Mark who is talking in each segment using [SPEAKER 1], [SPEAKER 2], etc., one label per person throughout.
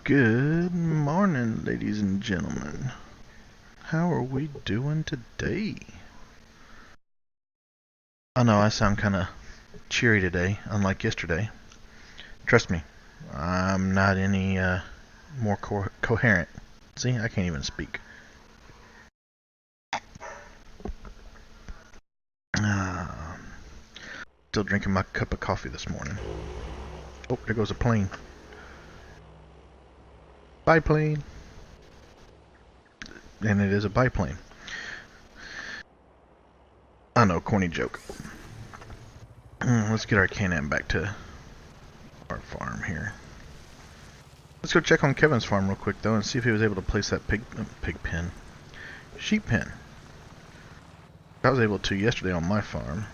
[SPEAKER 1] Good morning, ladies and gentlemen. How are we doing today? I know I sound kind of cheery today, unlike yesterday. Trust me, I'm not any more coherent. See, I can't even speak. Still drinking my cup of coffee this morning. Oh, there goes a plane. Biplane. And it is a biplane. I know, corny joke. Let's get our Can-Am back to our farm here. Let's go check on Kevin's farm real quick though and see if he was able to place that pig pen. Sheep pen. I was able to yesterday on my farm.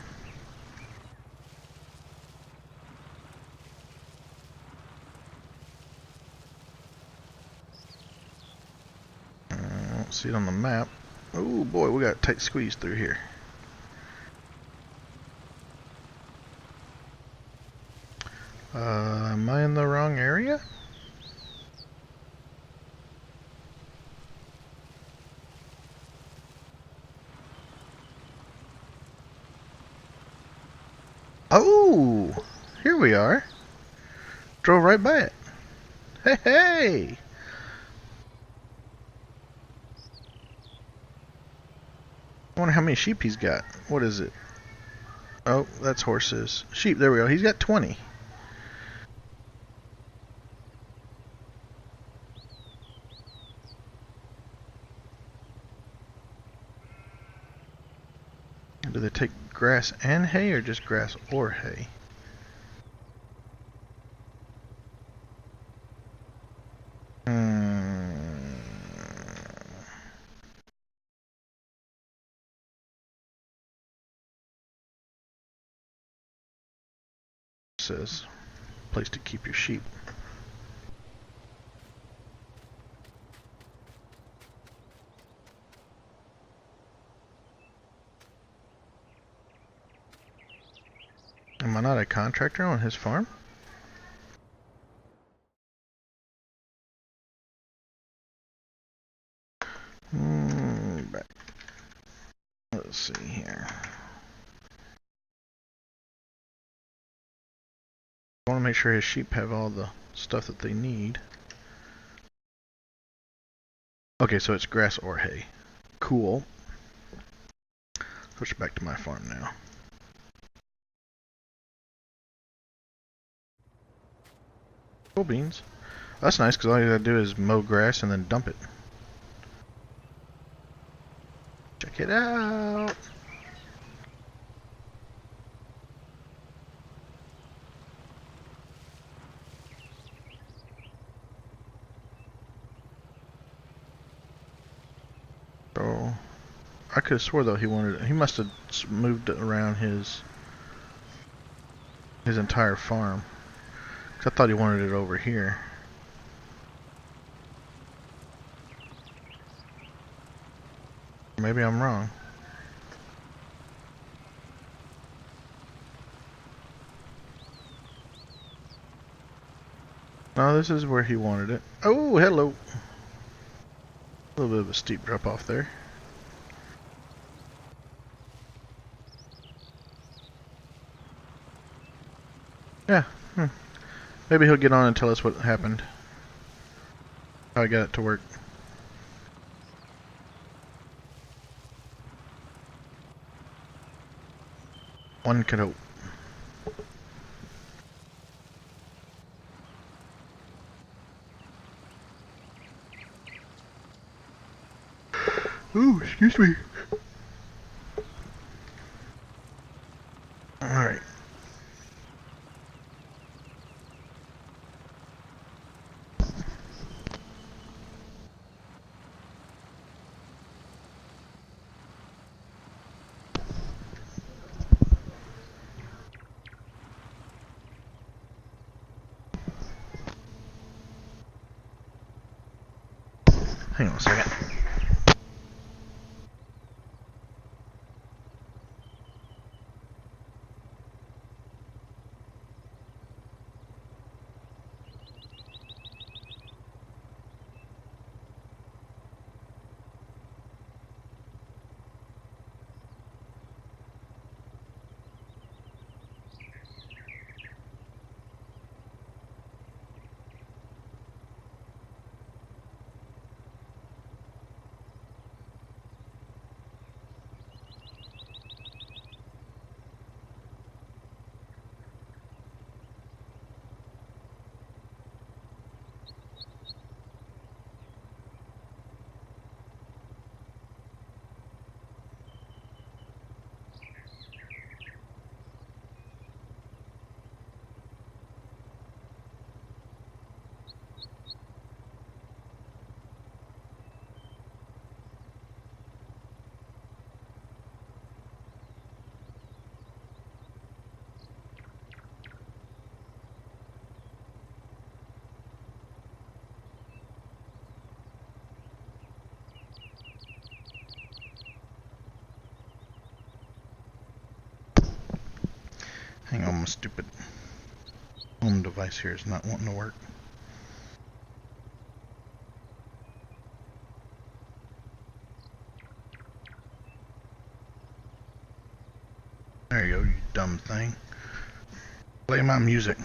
[SPEAKER 1] I don't see it on the map. Oh boy, we got a tight squeeze through here. Am I in the wrong area? Oh, here we are. Drove right by it. Hey, hey! I wonder how many sheep he's got. What is it? Oh, that's horses. Sheep, there we go. He's got 20. Do they take grass and hay or just grass or hay? Says place to keep your sheep. Am I not a contractor on his farm? Back. Let's see here. I want to make sure his sheep have all the stuff that they need. Okay, so it's grass or hay. Cool. Switch back to my farm now. Soybeans. That's nice because all you gotta do is mow grass and then dump it. Check it out. So I could have swore though he must have moved around his entire farm. Cause I thought he wanted it over here. Maybe I'm wrong. No, this is where he wanted it. Oh, hello. A little bit of a steep drop off there. Yeah. Maybe he'll get on and tell us what happened. How I got it to work. One could hope. Ooh, excuse me. Alright. Hang on a second. Hang on, my stupid home device here is not wanting to work. There you go, you dumb thing. Play my music.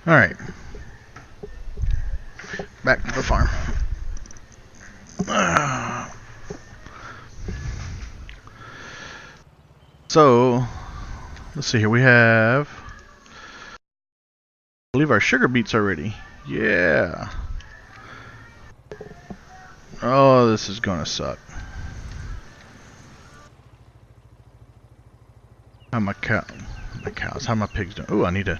[SPEAKER 1] Alright. Back to the farm. So, let's see here. We have, I believe, our sugar beets are ready. Yeah. Oh, this is gonna suck. How my cows, how my pigs doing? Ooh, I need to.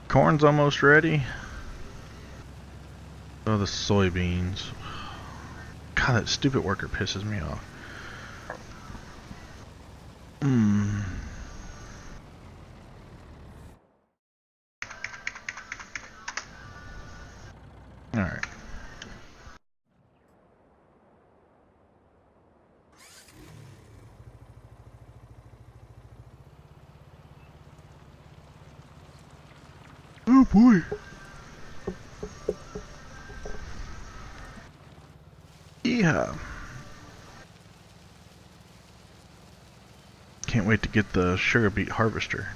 [SPEAKER 1] Corn's almost ready. Oh, the soybeans. God, that stupid worker pisses me off. Alright. Oh boy. Yeah. Can't wait to get the sugar beet harvester.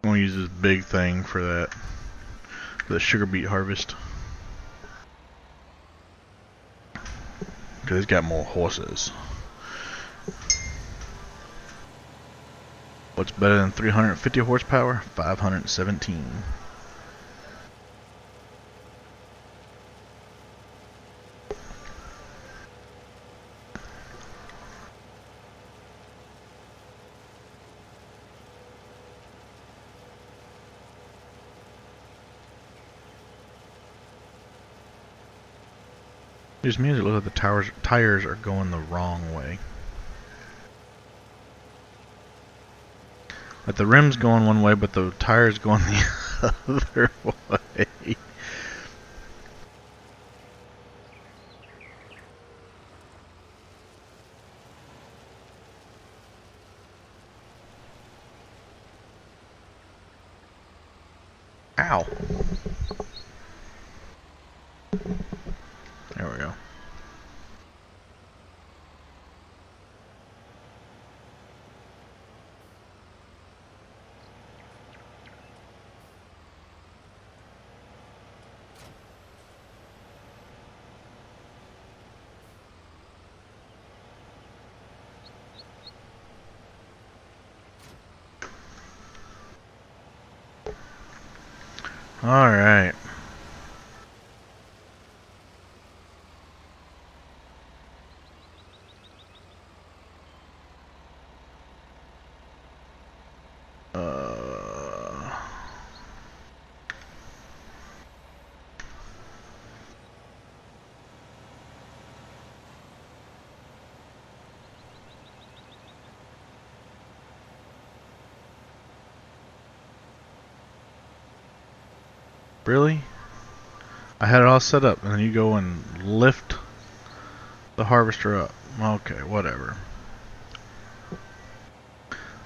[SPEAKER 1] I'm gonna use this big thing for that. The sugar beet harvest. Because it's got more horses. What's better than 350 horsepower? 517. Just means it looks like the tires are going the wrong way. Like the rim's going one way, but the tire's going the other way. Ow. There we go. Alright. Really? I had it all set up, and then you go and lift the harvester up. Okay, whatever.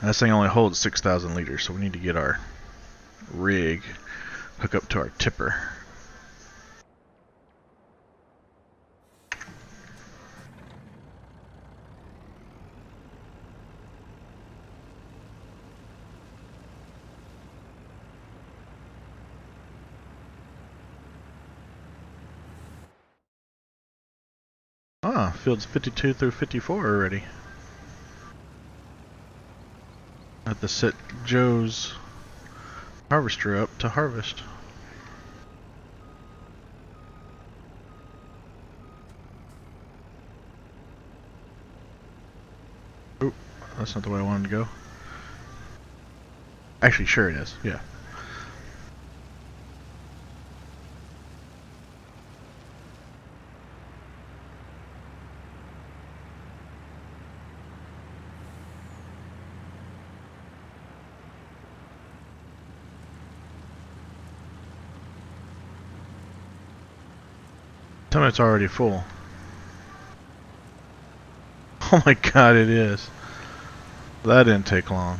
[SPEAKER 1] This thing only holds 6,000 liters, so we need to get our rig hook up to our tipper. Ah, fields 52 through 54 already. I have to set Joe's harvester up to harvest. Oop, that's not the way I wanted to go. Actually, sure it is, yeah. Tell me it's already full. Oh my god, it is. That didn't take long.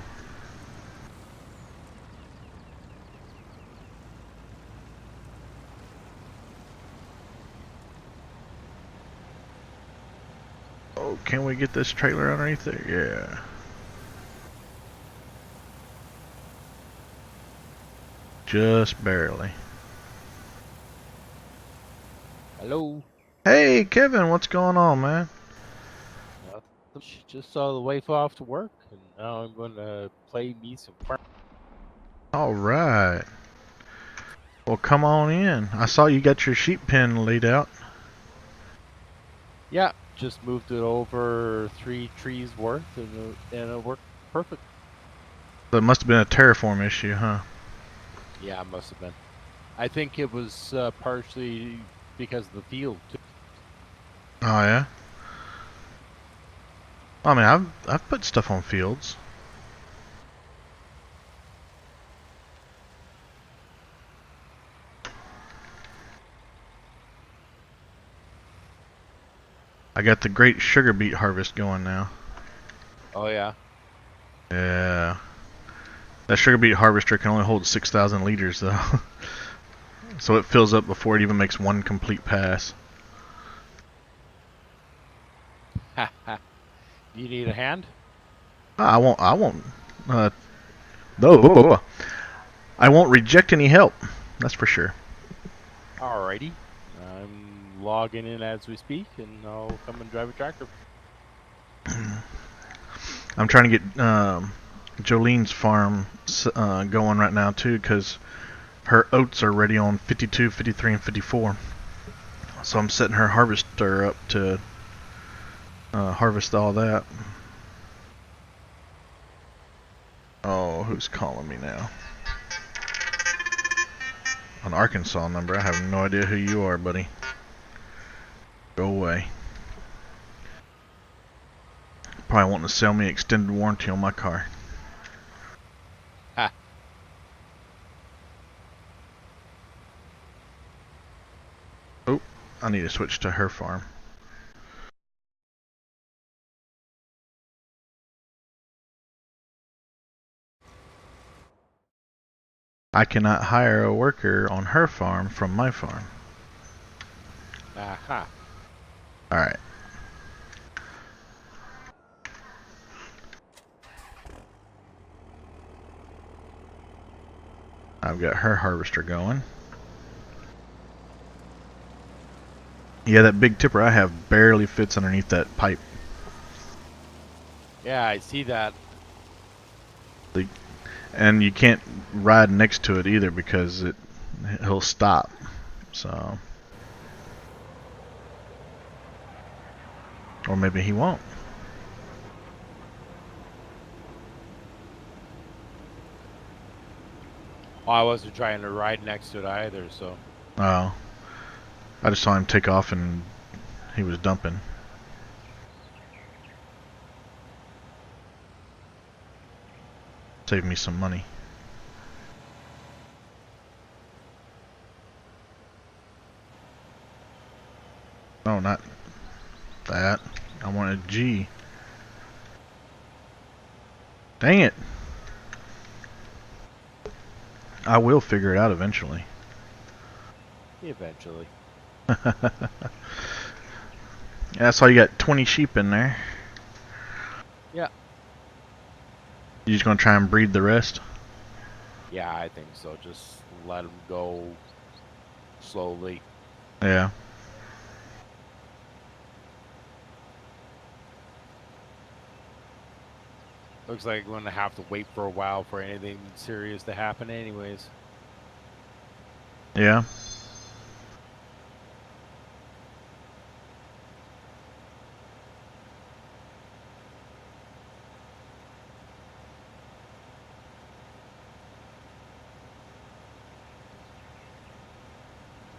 [SPEAKER 1] Oh, can we get this trailer underneath there? Yeah. Just barely.
[SPEAKER 2] Hello.
[SPEAKER 1] Hey, Kevin, what's going on, man?
[SPEAKER 2] Just saw the wife off to work, and now I'm going to play me some farm.
[SPEAKER 1] All right. Well, come on in. I saw you got your sheep pen laid out.
[SPEAKER 2] Yeah, just moved it over 3 trees worth, and it worked perfect.
[SPEAKER 1] So it must have been a terraform issue, huh?
[SPEAKER 2] Yeah, it must have been. I think it was partially because of the field too.
[SPEAKER 1] Oh yeah. I mean, I've put stuff on fields. I got the great sugar beet harvest going now.
[SPEAKER 2] Oh yeah.
[SPEAKER 1] Yeah. That sugar beet harvester can only hold 6,000 liters though. So it fills up before it even makes one complete pass.
[SPEAKER 2] You need a hand?
[SPEAKER 1] I won't, uh, no, I won't reject any help. That's for sure.
[SPEAKER 2] Alrighty. I'm logging in as we speak, and I'll come and drive a tractor.
[SPEAKER 1] I'm trying to get Jolene's farm going right now too, because her oats are ready on 52, 53, and 54. So I'm setting her harvester up to harvest all that. Oh, who's calling me now? An Arkansas number. I have no idea who you are, buddy. Go away. Probably wanting to sell me extended warranty on my car.
[SPEAKER 2] Ha.
[SPEAKER 1] Oh, I need to switch to her farm. I cannot hire a worker on her farm from my farm.
[SPEAKER 2] Aha.
[SPEAKER 1] Alright. I've got her harvester going. Yeah, that big tipper I have barely fits underneath that pipe.
[SPEAKER 2] Yeah, I see that.
[SPEAKER 1] And you can't ride next to it either because he'll stop. So, or maybe he won't.
[SPEAKER 2] Oh, I wasn't trying to ride next to it either, so.
[SPEAKER 1] Oh, I just saw him take off and he was dumping. Saved me some money. No, not that. I wanted G. Dang it. I will figure it out eventually.
[SPEAKER 2] Eventually.
[SPEAKER 1] Yeah, I saw you got 20 sheep in there.
[SPEAKER 2] Yeah.
[SPEAKER 1] You just gonna try and breed the rest?
[SPEAKER 2] Yeah, I think so. Just let them go slowly.
[SPEAKER 1] Yeah.
[SPEAKER 2] Looks like I'm gonna have to wait for a while for anything serious to happen, anyways.
[SPEAKER 1] Yeah.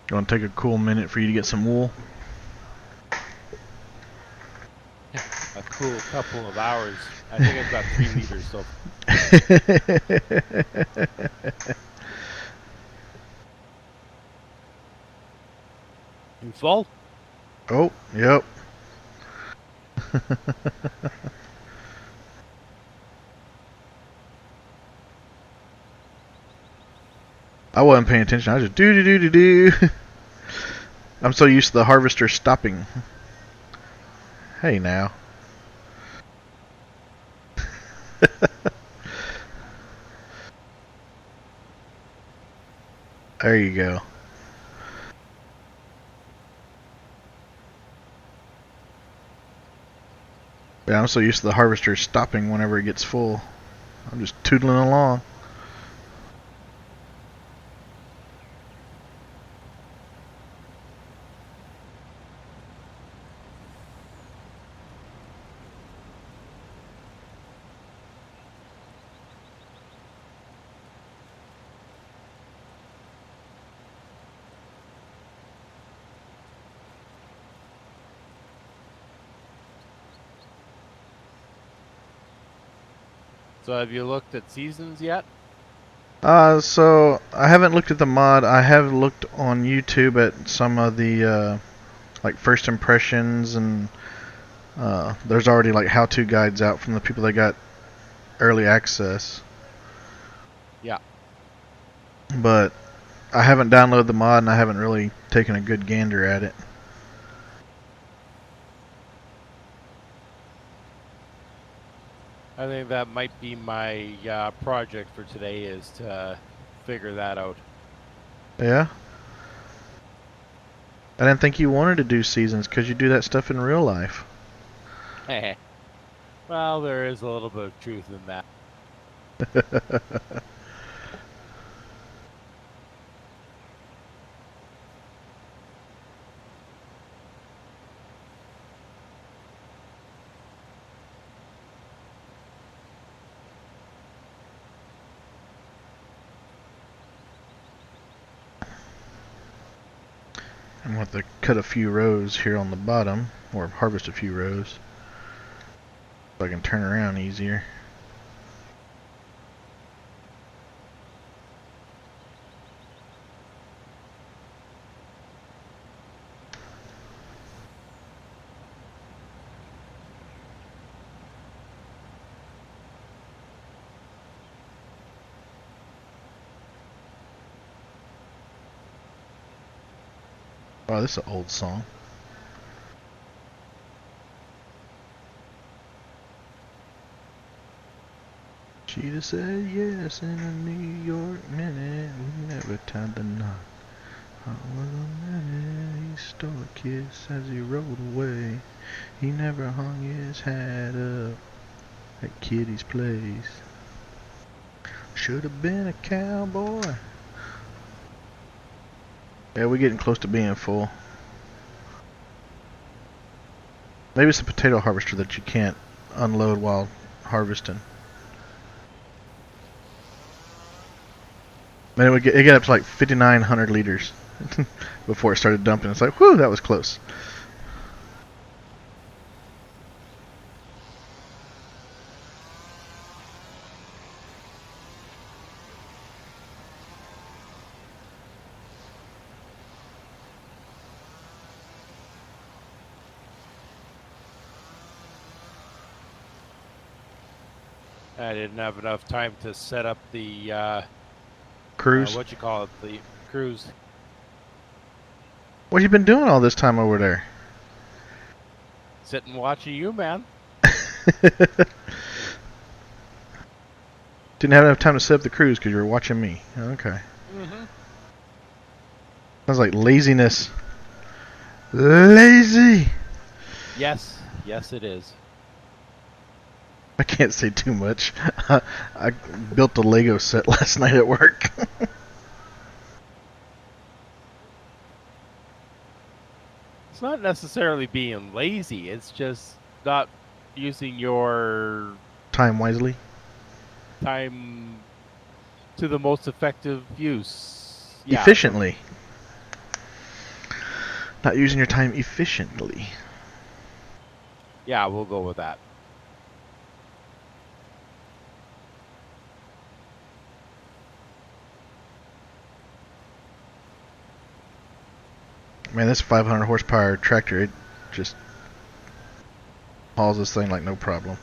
[SPEAKER 1] You want to take a cool minute for you to get some wool?
[SPEAKER 2] A cool couple of hours. I think I've got 3 liters so far. You full?
[SPEAKER 1] Oh, yep. I wasn't paying attention. I was just do do do do do. I'm so used to the harvester stopping. Hey now. There you go. Yeah, I'm so used to the harvester stopping whenever it gets full. I'm just tootling along.
[SPEAKER 2] So have you looked at seasons yet?
[SPEAKER 1] So I haven't looked at the mod. I have looked on YouTube at some of the like first impressions, and there's already like how-to guides out from the people that got early access.
[SPEAKER 2] Yeah.
[SPEAKER 1] But I haven't downloaded the mod, and I haven't really taken a good gander at it.
[SPEAKER 2] I think that might be my project for today, is to figure that out.
[SPEAKER 1] Yeah? I didn't think you wanted to do seasons because you do that stuff in real life.
[SPEAKER 2] Well, there is a little bit of truth in that.
[SPEAKER 1] I'm going to have to cut a few rows here on the bottom, or harvest a few rows, so I can turn around easier. Wow, this is an old song. She just said yes in a New York minute. We never tied the knot. I was a minute. He stole a kiss as he rode away. He never hung his hat up at Kitty's place. Should have been a cowboy. Yeah, we're getting close to being full. Maybe it's a potato harvester that you can't unload while harvesting. Man, it got up to like 5,900 liters before it started dumping. It's like, whew, that was close.
[SPEAKER 2] I didn't have enough time to set up the
[SPEAKER 1] Cruise.
[SPEAKER 2] what you call it, the cruise.
[SPEAKER 1] What you been doing all this time over there?
[SPEAKER 2] Sitting watching you, man.
[SPEAKER 1] Didn't have enough time to set up the cruise because you were watching me. Okay. Sounds like laziness. Lazy.
[SPEAKER 2] Yes, yes, it is.
[SPEAKER 1] I can't say too much. I built a Lego set last night at work.
[SPEAKER 2] It's not necessarily being lazy. It's just not using your
[SPEAKER 1] Time wisely.
[SPEAKER 2] time to the most effective use. Yeah,
[SPEAKER 1] Efficiently. Not using your time efficiently.
[SPEAKER 2] yeah, we'll go with that.
[SPEAKER 1] Man, this 500 horsepower tractor, it just hauls this thing like no problem.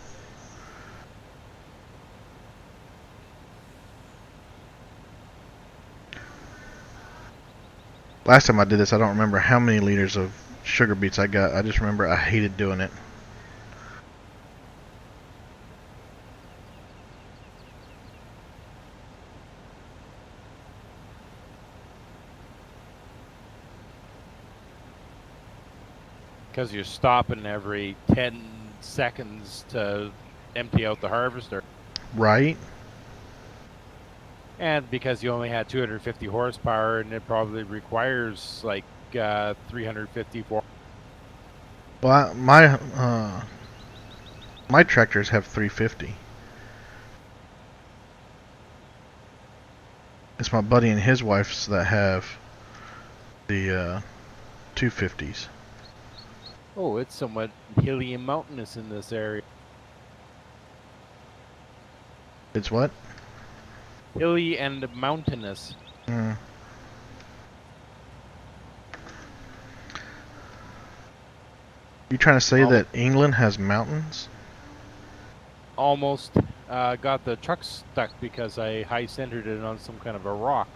[SPEAKER 1] Last time I did this, I don't remember how many liters of sugar beets I got. I just remember I hated doing it.
[SPEAKER 2] Because you're stopping every 10 seconds to empty out the harvester.
[SPEAKER 1] Right?
[SPEAKER 2] And because you only had 250 horsepower and it probably requires like 350 for.
[SPEAKER 1] Well, my tractors have 350. It's my buddy and his wife's that have the 250s.
[SPEAKER 2] Oh, it's somewhat hilly and mountainous in this area.
[SPEAKER 1] It's what?
[SPEAKER 2] Hilly and mountainous.
[SPEAKER 1] Mm. You trying to say that England has mountains?
[SPEAKER 2] Almost got the truck stuck because I high centered it on some kind of a rock.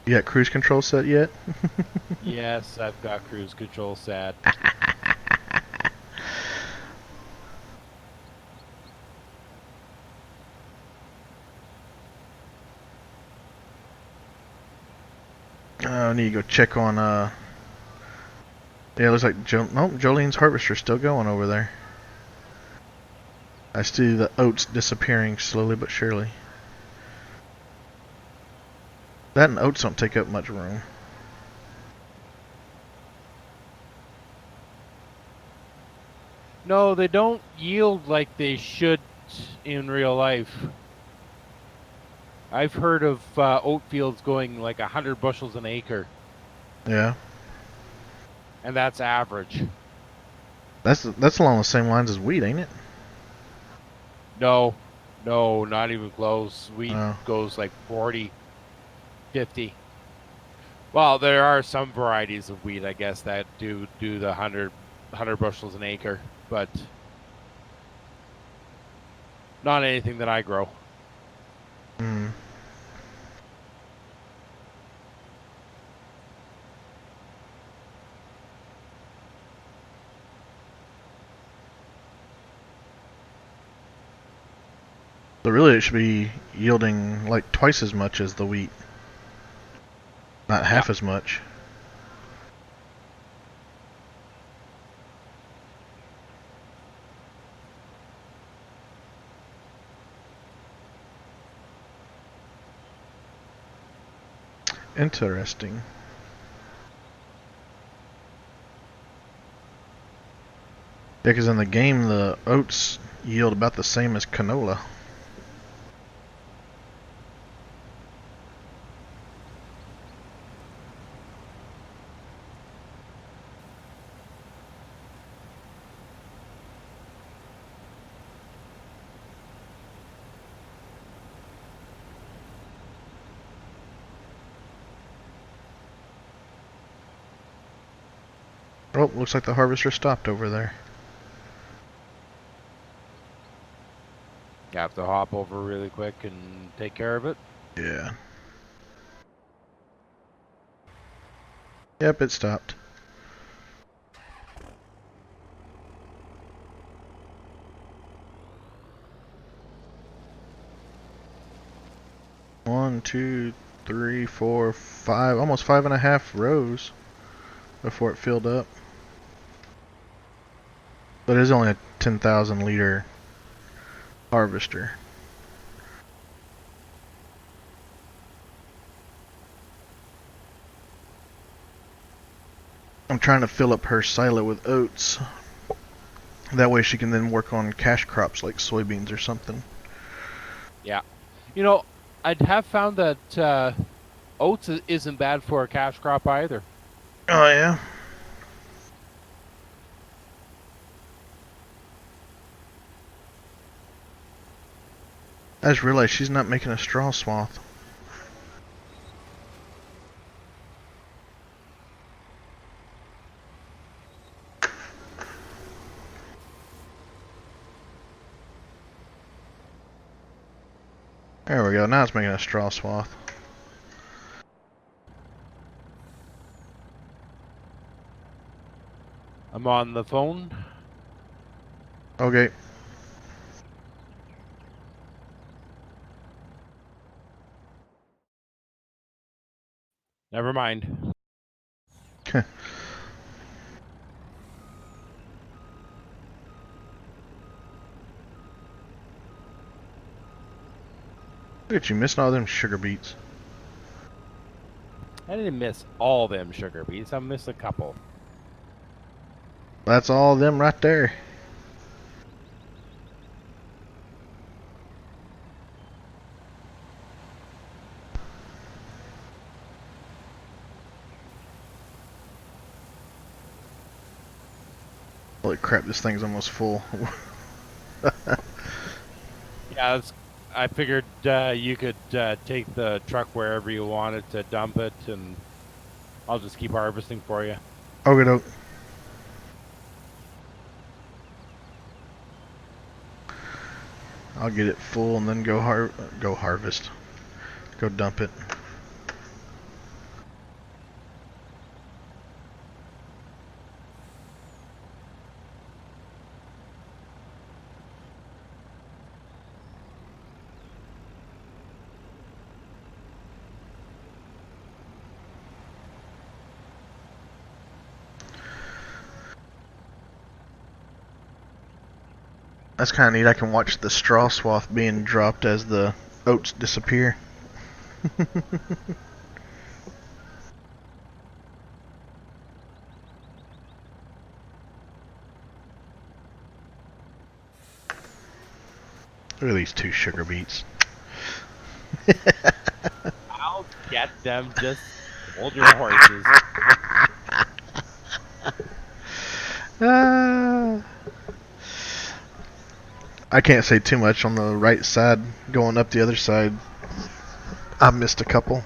[SPEAKER 1] You got cruise control set yet?
[SPEAKER 2] Yes, I've got cruise control set.
[SPEAKER 1] I need to go check on, yeah, it looks like nope, Jolene's harvester's still going over there. I see the oats disappearing slowly but surely. That and oats don't take up much room.
[SPEAKER 2] No, they don't yield like they should in real life. I've heard of oat fields going like 100 bushels an acre,
[SPEAKER 1] Yeah.
[SPEAKER 2] and that's average.
[SPEAKER 1] That's along the same lines as wheat, ain't it?
[SPEAKER 2] No, no, not even close. Wheat
[SPEAKER 1] Oh.
[SPEAKER 2] goes like 40, 50. Well, there are some varieties of wheat, I guess, that do the 100 bushels an acre, but not anything that I grow.
[SPEAKER 1] Hmm. So really it should be yielding like twice as much as the wheat. Not half as much. Interesting. Yeah, because in the game the oats yield about the same as canola. Oh, looks like the harvester stopped over there.
[SPEAKER 2] You have to hop over really quick and take care of it.
[SPEAKER 1] Yeah. Yep, it stopped. 1, 2, 3, 4, 5, almost 5.5 rows before it filled up. But it is only a 10,000 liter harvester. I'm trying to fill up her silo with oats. That way she can then work on cash crops like soybeans or something.
[SPEAKER 2] Yeah. You know, I have found that oats isn't bad for a cash crop either.
[SPEAKER 1] Oh yeah? I just realized she's not making a straw swath. There we go, now it's making a straw swath.
[SPEAKER 2] I'm on the phone.
[SPEAKER 1] Okay.
[SPEAKER 2] Never mind.
[SPEAKER 1] Look at you missing all them sugar beets.
[SPEAKER 2] I didn't miss all them sugar beets. I missed a couple.
[SPEAKER 1] That's all of them right there. Holy crap, this thing's almost full.
[SPEAKER 2] Yeah, I figured you could take the truck wherever you wanted to dump it, and I'll just keep harvesting for you.
[SPEAKER 1] Okay, doke. I'll get it full and then go harvest. Go dump it. That's kind of neat. I can watch the straw swath being dropped as the oats disappear. Look at these two sugar beets.
[SPEAKER 2] I'll get them. Just hold your horses.
[SPEAKER 1] I can't say too much on the right side. Going up the other side, I missed a couple.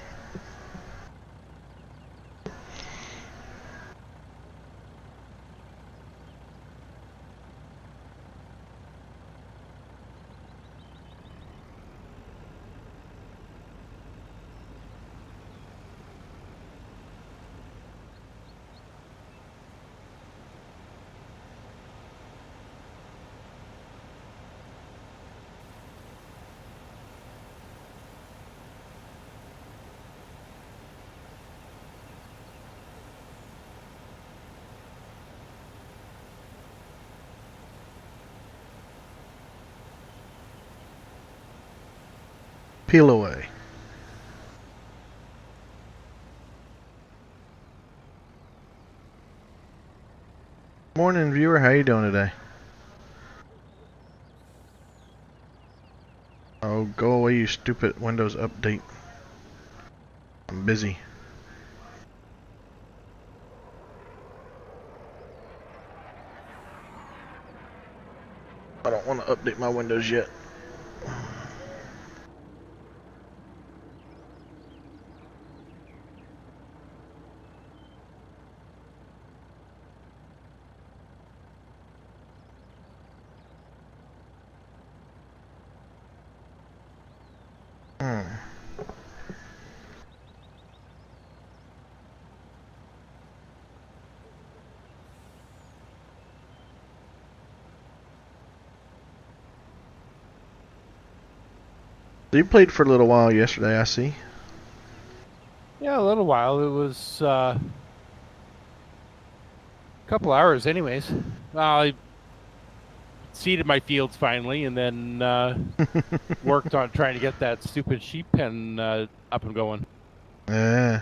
[SPEAKER 1] Peel away. Morning, viewer. How you doing today? Oh, go away, you stupid Windows update. I'm busy. I don't want to update my Windows yet. You played for a little while yesterday, I see.
[SPEAKER 2] Yeah, a little while. It was a couple hours, anyways. I seeded my fields finally, and then worked on trying to get that stupid sheep pen up and going.
[SPEAKER 1] Yeah.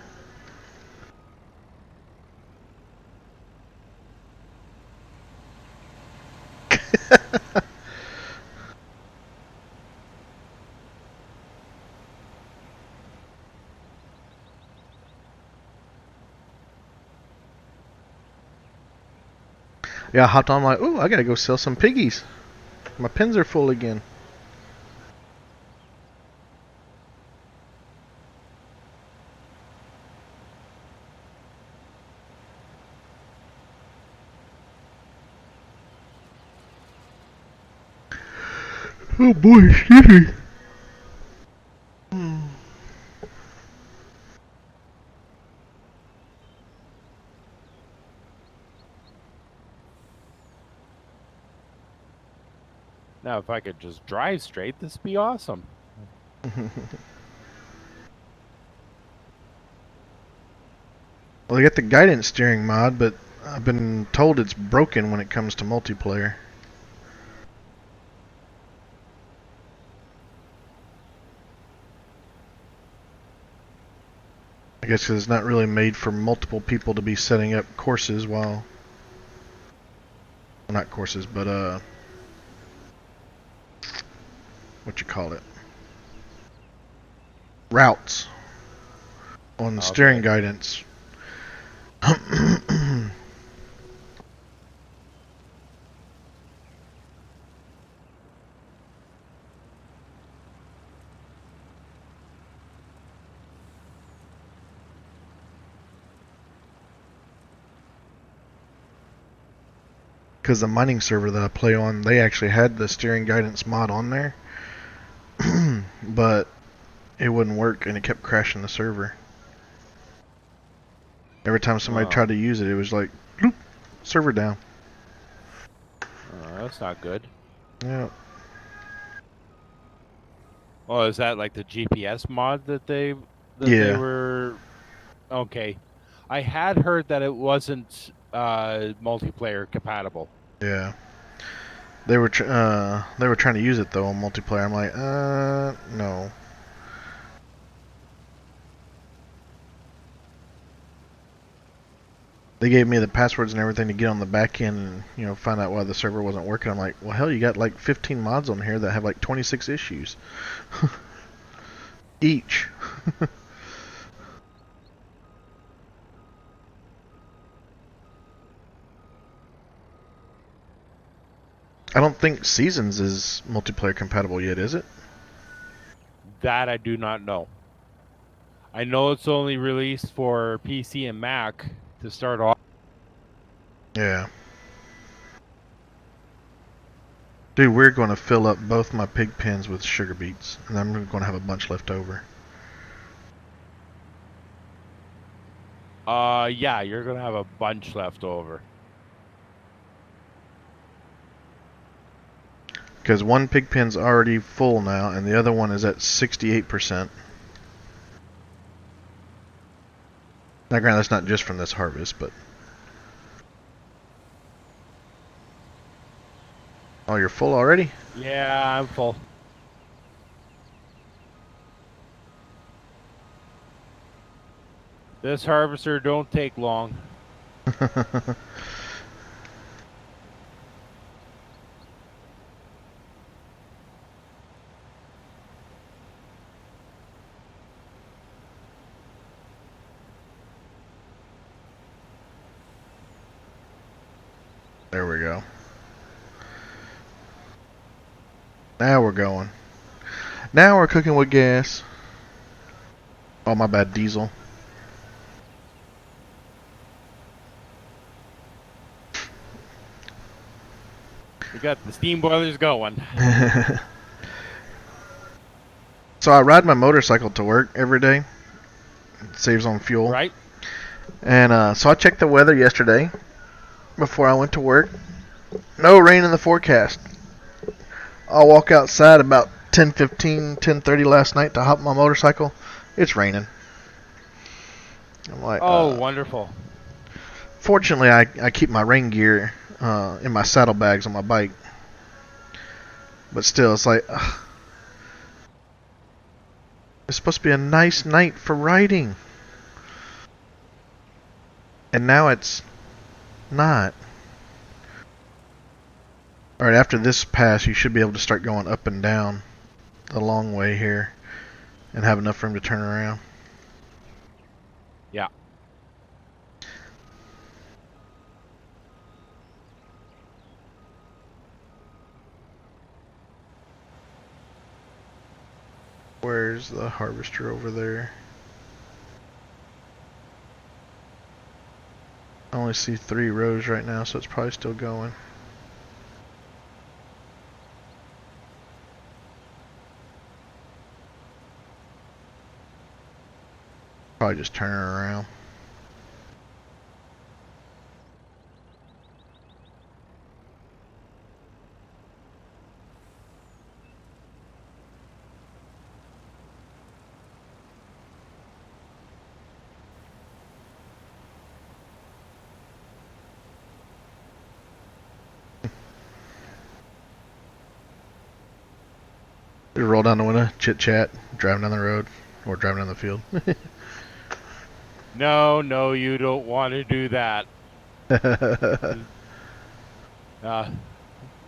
[SPEAKER 1] Yeah, I hopped on like, ooh, I gotta go sell some piggies. My pens are full again. Oh boy, excuse me.
[SPEAKER 2] Now, if I could just drive straight, this would be awesome.
[SPEAKER 1] Well, they got the guidance steering mod, but I've been told it's broken when it comes to multiplayer. I guess 'cause it's not really made for multiple people to be setting up courses while... Well, not courses, but what you call it? Routes on the steering guidance. Because the mining server that I play on, they actually had the steering guidance mod on there, but it wouldn't work and it kept crashing the server. Every time somebody tried to use it, it was like, bloop, server down.
[SPEAKER 2] That's not good.
[SPEAKER 1] Yeah.
[SPEAKER 2] Oh, is that like the GPS mod that they
[SPEAKER 1] Yeah.
[SPEAKER 2] were? Okay, I had heard that it wasn't multiplayer compatible.
[SPEAKER 1] Yeah. They were trying to use it though on multiplayer. I'm like, no. They gave me the passwords and everything to get on the back end and, you know, find out why the server wasn't working. I'm like, well, hell, you got like 15 mods on here that have like 26 issues. Each. I don't think Seasons is multiplayer compatible yet, is it?
[SPEAKER 2] That I do not know. I know it's only released for PC and Mac to start off.
[SPEAKER 1] Yeah. Dude, we're going to fill up both my pig pens with sugar beets, and I'm going to have a bunch left over.
[SPEAKER 2] Yeah, you're gonna have a bunch left over.
[SPEAKER 1] Because one pig pen's already full now, and the other one is at 68%. Now, granted, that's not just from this harvest, but... Oh, you're full already?
[SPEAKER 2] Yeah, I'm full. This harvester don't take long.
[SPEAKER 1] There we go. Now we're going. Now we're cooking with gas. Oh, my bad, diesel.
[SPEAKER 2] We got the steam boilers going.
[SPEAKER 1] So I ride my motorcycle to work every day. It saves on fuel.
[SPEAKER 2] Right.
[SPEAKER 1] And so I checked the weather yesterday before I went to work. No rain in the forecast. I'll walk outside about 10:15, 10:30 last night to hop my motorcycle. It's raining. I'm like,
[SPEAKER 2] Oh, wonderful.
[SPEAKER 1] Fortunately, I keep my rain gear in my saddlebags on my bike. But still, it's like, it's supposed to be a nice night for riding. And now it's not. Alright, after this pass, you should be able to start going up and down the long way here and have enough room to turn around.
[SPEAKER 2] Yeah.
[SPEAKER 1] Where's the harvester over there? I only see 3 rows right now, so it's probably still going. Probably just turn it around. Just roll down the window, chit chat, driving down the road, or driving down the field.
[SPEAKER 2] No, you don't want to do that.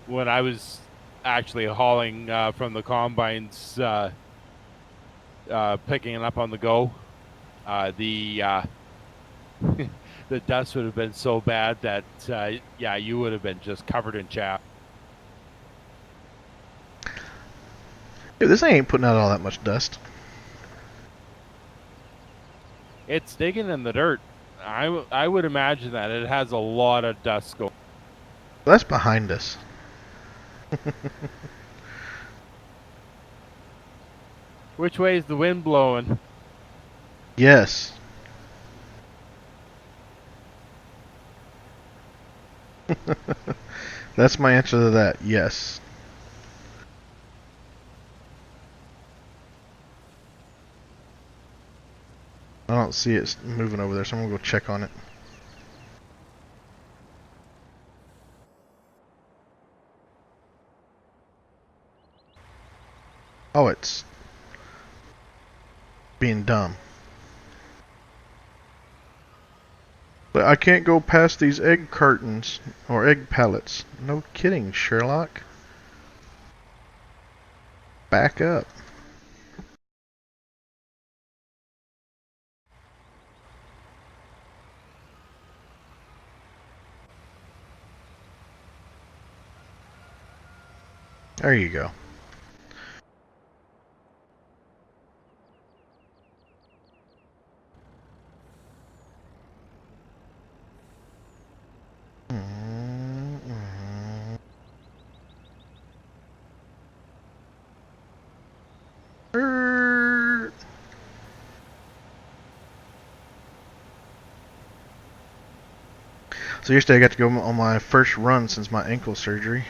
[SPEAKER 2] When I was actually hauling from the combines, picking it up on the go, the the dust would have been so bad that yeah, you would have been just covered in chaff.
[SPEAKER 1] Dude, this ain't putting out all that much dust.
[SPEAKER 2] It's digging in the dirt. I would imagine that it has a lot of dust going.
[SPEAKER 1] That's behind us.
[SPEAKER 2] Which way is the wind blowing?
[SPEAKER 1] Yes. That's my answer to that. Yes. I don't see it moving over there, so I'm gonna go check on it. Oh, it's being dumb. But I can't go past these egg cartons or egg pallets. No kidding, Sherlock. Back up. There you go. So yesterday I got to go on my first run since my ankle surgery.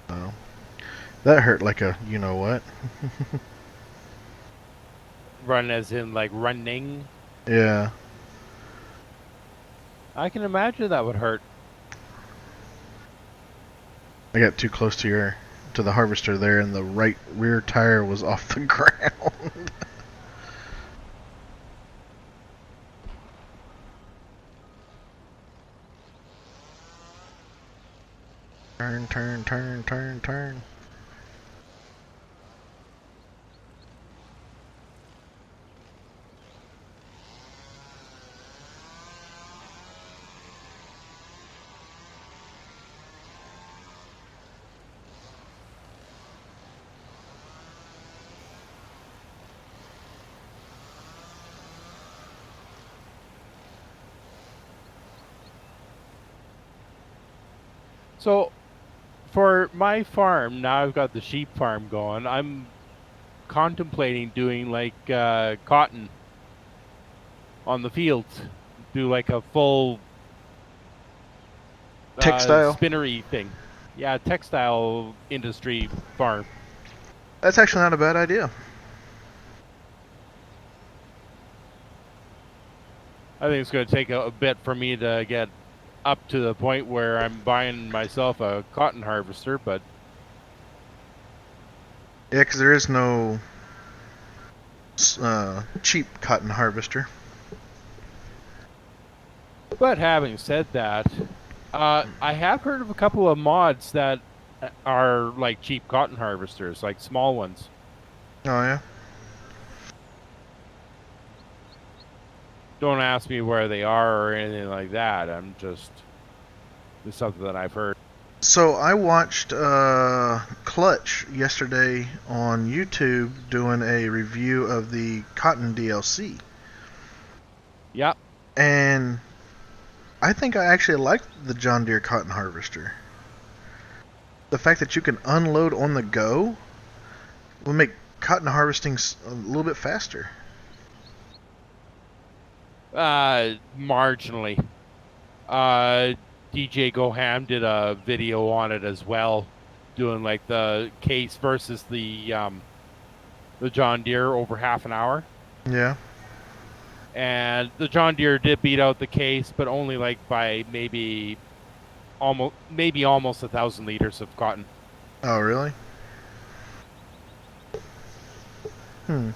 [SPEAKER 1] So that hurt like a you know what.
[SPEAKER 2] Run as in like running?
[SPEAKER 1] Yeah.
[SPEAKER 2] I can imagine that would hurt.
[SPEAKER 1] I got too close to the harvester there, and the right rear tire was off the ground. Turn, turn, turn, turn, turn.
[SPEAKER 2] So, for my farm, now I've got the sheep farm going, I'm contemplating doing like cotton on the fields. Do like a full
[SPEAKER 1] Textile.
[SPEAKER 2] spinnery thing. Yeah, textile industry farm.
[SPEAKER 1] That's actually not a bad idea.
[SPEAKER 2] I think it's going to take a bit for me to get up to the point where I'm buying myself a cotton harvester, but
[SPEAKER 1] Yeah, because there is no cheap cotton harvester.
[SPEAKER 2] having said that, I have heard of a couple of mods that are like cheap cotton harvesters, like small ones.
[SPEAKER 1] Oh yeah.
[SPEAKER 2] Don't ask me where they are or anything like that. It's something that I've heard.
[SPEAKER 1] So I watched Clutch yesterday on YouTube doing a review of the Cotton DLC,
[SPEAKER 2] Yep.
[SPEAKER 1] and I think I actually like the John Deere cotton harvester. The fact that you can unload on the go will make cotton harvesting a little bit faster.
[SPEAKER 2] Marginally. Uh, DJ Goham did a video on it as well, doing like the case versus the John Deere over half an hour.
[SPEAKER 1] Yeah.
[SPEAKER 2] And the John Deere did beat out the case, but only like by almost 1,000 liters of cotton.
[SPEAKER 1] Oh really? Hmm.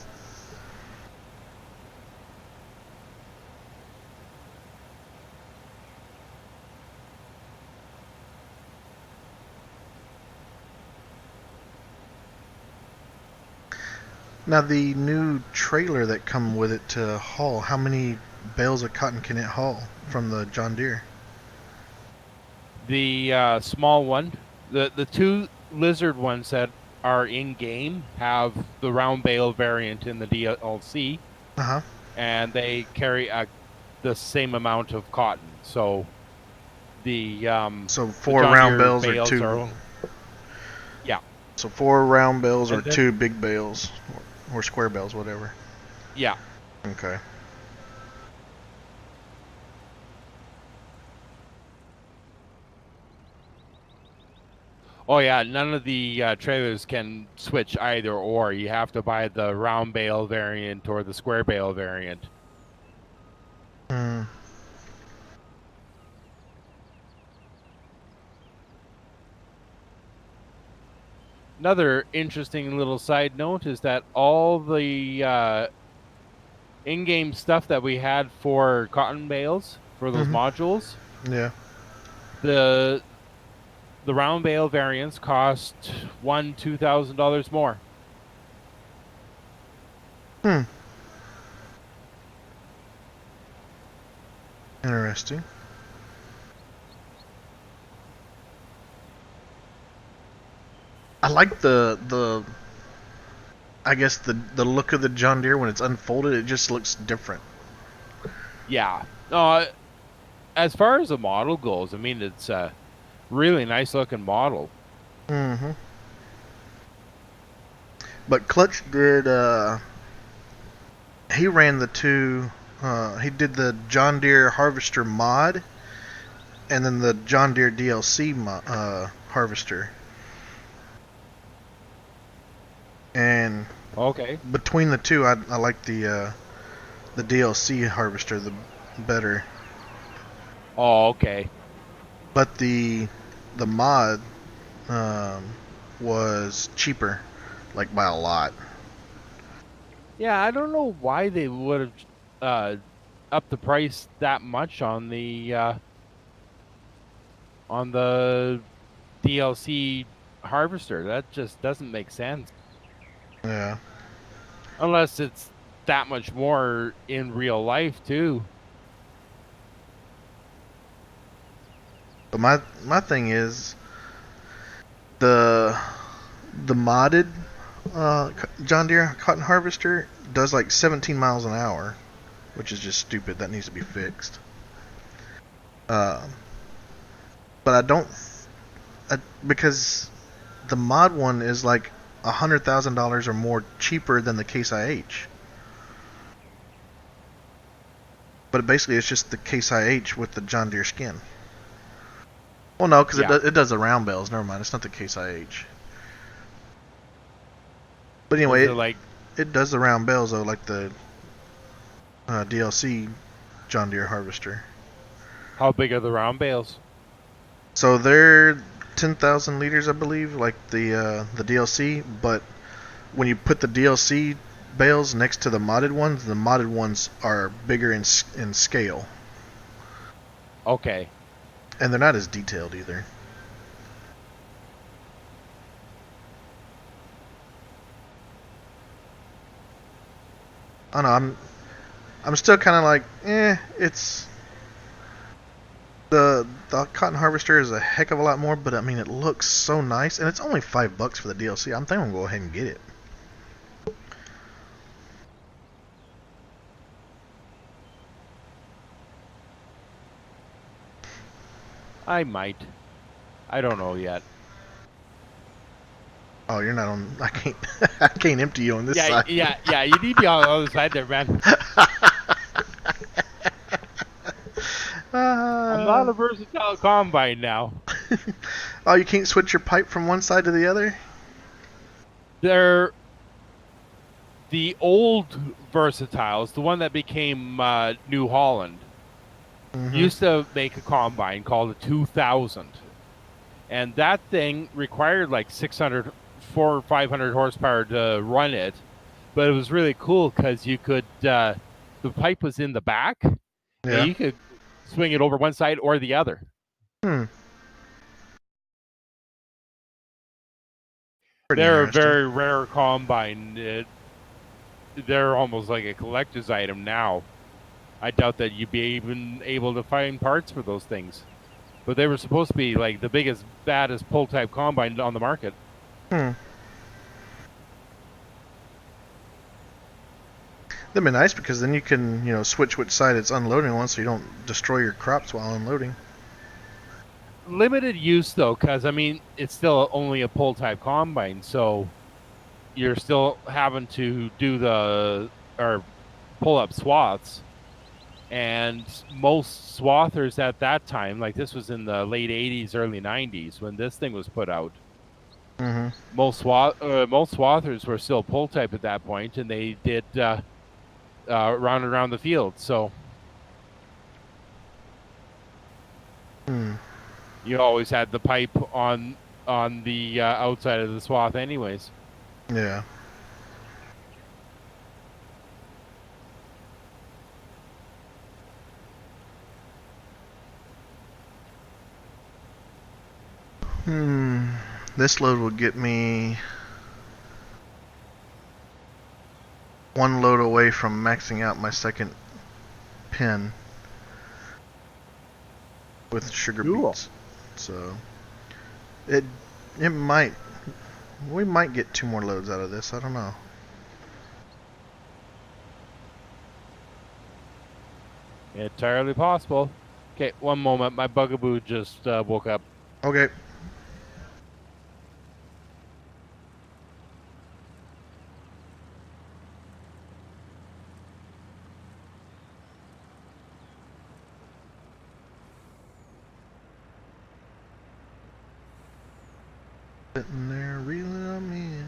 [SPEAKER 1] Now the new trailer that come with it to haul, how many bales of cotton can it haul from the John Deere?
[SPEAKER 2] The small one, the two lizard ones that are in game have the round bale variant in the DLC,
[SPEAKER 1] Uh-huh.
[SPEAKER 2] and they carry the same amount of cotton. So
[SPEAKER 1] So
[SPEAKER 2] the
[SPEAKER 1] four
[SPEAKER 2] John
[SPEAKER 1] round
[SPEAKER 2] Deere
[SPEAKER 1] bales or
[SPEAKER 2] bales
[SPEAKER 1] two.
[SPEAKER 2] are, yeah,
[SPEAKER 1] So four round bales or
[SPEAKER 2] and then,
[SPEAKER 1] two big bales or square bales, whatever.
[SPEAKER 2] yeah.
[SPEAKER 1] Okay.
[SPEAKER 2] Oh yeah, none of the trailers can switch either or. You have to buy the round bale variant or the square bale variant.
[SPEAKER 1] Hmm.
[SPEAKER 2] Another interesting little side note is that all the in-game stuff that we had for cotton bales for those
[SPEAKER 1] Mm-hmm.
[SPEAKER 2] modules,
[SPEAKER 1] Yeah.
[SPEAKER 2] the round bale variants cost $2,000 more.
[SPEAKER 1] Hmm. Interesting. I like the I guess the look of the John Deere when it's unfolded. It just looks different.
[SPEAKER 2] Yeah. As far as the model goes, I mean it's a really nice looking model.
[SPEAKER 1] Mm-hmm. But Clutch did. He ran the two. He did the John Deere Harvester mod, and then the John Deere DLC harvester. And
[SPEAKER 2] Okay.
[SPEAKER 1] between the two, I like the DLC harvester the better.
[SPEAKER 2] Oh, okay.
[SPEAKER 1] But the mod um, was cheaper, like by a lot.
[SPEAKER 2] Yeah, I don't know why they would have upped the price that much on the DLC harvester. That just doesn't make sense.
[SPEAKER 1] Yeah.
[SPEAKER 2] Unless it's that much more in real life too.
[SPEAKER 1] But my thing is the the modded John Deere cotton harvester does like 17 miles an hour, which is just stupid. That needs to be fixed. Uh, but I don't because the mod one is like $100,000 or more cheaper than the Case IH. But basically, it's just the Case IH with the John Deere skin. Well, no, because
[SPEAKER 2] Yeah.
[SPEAKER 1] it does the round bales. Never mind, it's not the Case IH. But
[SPEAKER 2] Is
[SPEAKER 1] anyway,
[SPEAKER 2] it like
[SPEAKER 1] it does the round bales though, like the DLC John Deere harvester.
[SPEAKER 2] how big are the round bales?
[SPEAKER 1] So they're 10,000 liters, I believe, like the DLC. But when you put the DLC bales next to the modded ones are bigger in scale,
[SPEAKER 2] Okay.
[SPEAKER 1] and they're not as detailed either. I don't know. I'm still kind of like, it's the cotton harvester is a heck of a lot more, but I mean it looks so nice, and it's only $5 for the DLC. I'm thinking I'm gonna go ahead and get it.
[SPEAKER 2] I might. I don't know yet.
[SPEAKER 1] Oh, you're not on. I can't. I can't empty you on this
[SPEAKER 2] Yeah,
[SPEAKER 1] side.
[SPEAKER 2] yeah, yeah. You need to be on the other side there, man. I'm not
[SPEAKER 1] uh,
[SPEAKER 2] a versatile combine now.
[SPEAKER 1] oh, you can't switch your pipe from one side to the other?
[SPEAKER 2] They're the old versatiles, the one that became New Holland,
[SPEAKER 1] Mm-hmm.
[SPEAKER 2] used to make a combine called a 2000. And that thing required like 600, 400 or 500 horsepower to run it. But it was really cool because you could, the pipe was in the back and
[SPEAKER 1] Yeah.
[SPEAKER 2] you could swing it over one side or the other.
[SPEAKER 1] Hmm. Pretty
[SPEAKER 2] They're a
[SPEAKER 1] interesting.
[SPEAKER 2] very rare combine. They're almost like a collector's item now. I doubt that you'd be even able to find parts for those things. But they were supposed to be like the biggest, baddest pull type combine on the market.
[SPEAKER 1] Hmm. That'd be nice because then you can, switch which side it's unloading on, so you don't destroy your crops while unloading.
[SPEAKER 2] Limited use though, because I mean it's still only a pull type combine, so you're still having to do the or pull up swaths. And most swathers at that time, like this was in the late 80s, early 90s when this thing was put out.
[SPEAKER 1] Mm-hmm.
[SPEAKER 2] Most swathers were still pull type at that point, and they did round and around the field. So
[SPEAKER 1] Hmm.
[SPEAKER 2] you always had the pipe on the outside of the swath, anyways.
[SPEAKER 1] Yeah. This load will get me one load away from maxing out my second pen with sugar
[SPEAKER 2] Cool.
[SPEAKER 1] beets. So it it might we might get 2 more loads out of this. I don't know.
[SPEAKER 2] Entirely possible. Okay, one moment. My bugaboo just woke up.
[SPEAKER 1] Okay. Sitting there reeling them in,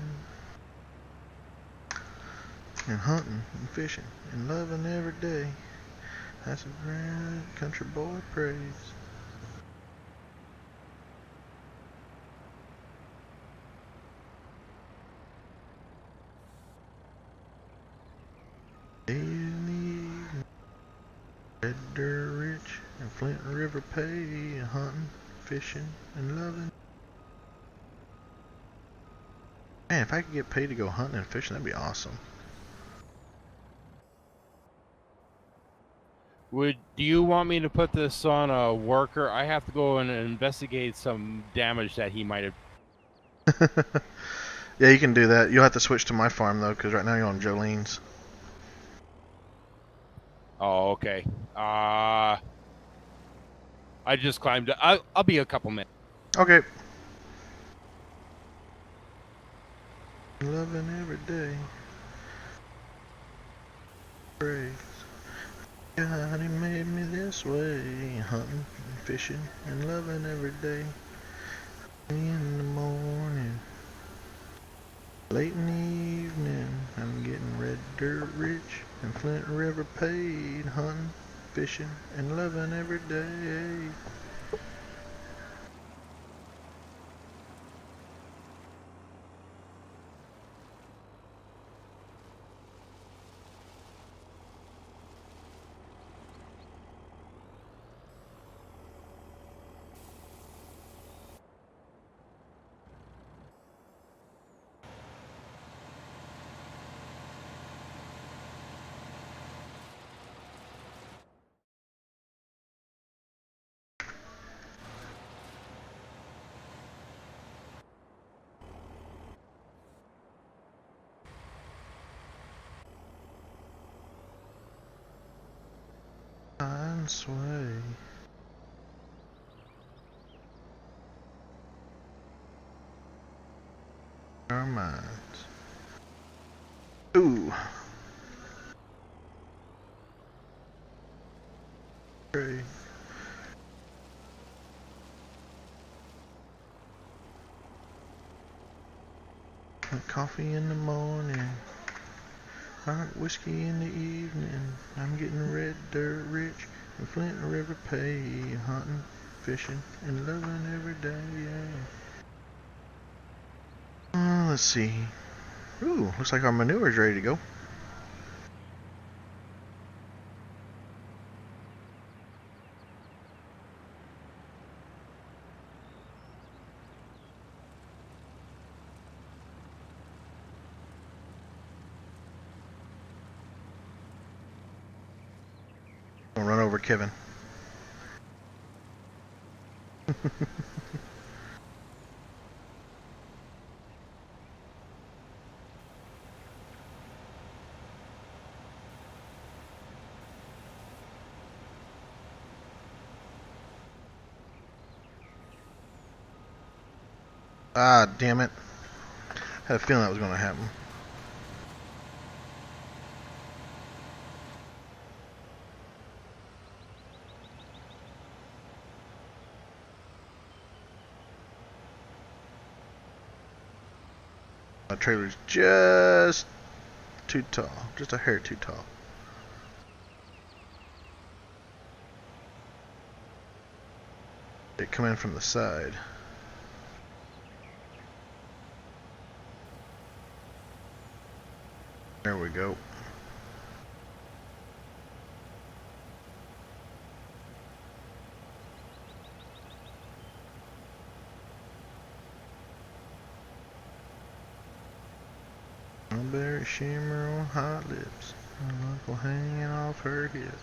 [SPEAKER 1] and hunting and fishing and loving every day. That's a grand country boy praise. Day in the evening, red dirt rich and Flint River pay, hunting, fishing, and loving. Man, if I could get paid to go hunting and fishing, that'd be awesome.
[SPEAKER 2] Do you want me to put this on a worker? I have to go and investigate some damage that he might have.
[SPEAKER 1] Yeah, you can do that. You'll have to switch to my farm though, because right now you're on Jolene's.
[SPEAKER 2] Oh, okay. I just climbed. I'll be a couple minutes.
[SPEAKER 1] Okay. Loving every day. Praise. God, he made me this way, hunting, fishing, and loving every day. In the morning, late in the evening, I'm getting red dirt rich and Flint River paid, hunting, fishing, and loving every day. And sway. Our minds. Ooh. Great. Coffee in the morning, hot whiskey in the evening. I'm getting red dirt rich and Flint River paid, hunting, fishing, and loving every day. Yeah. Let's see. Ooh, looks like our manure's ready to go. I'll run over Kevin. Ah, damn it. Had a feeling that was going to happen. My trailer's just too tall. Just a hair too tall. It come in from the side. There we go. Mulberry shimmer on hot lips, a knuckle hanging off her hip.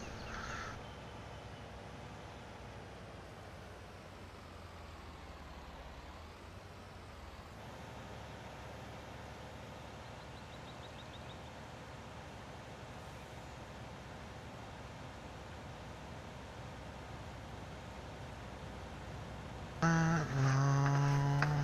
[SPEAKER 1] Night long.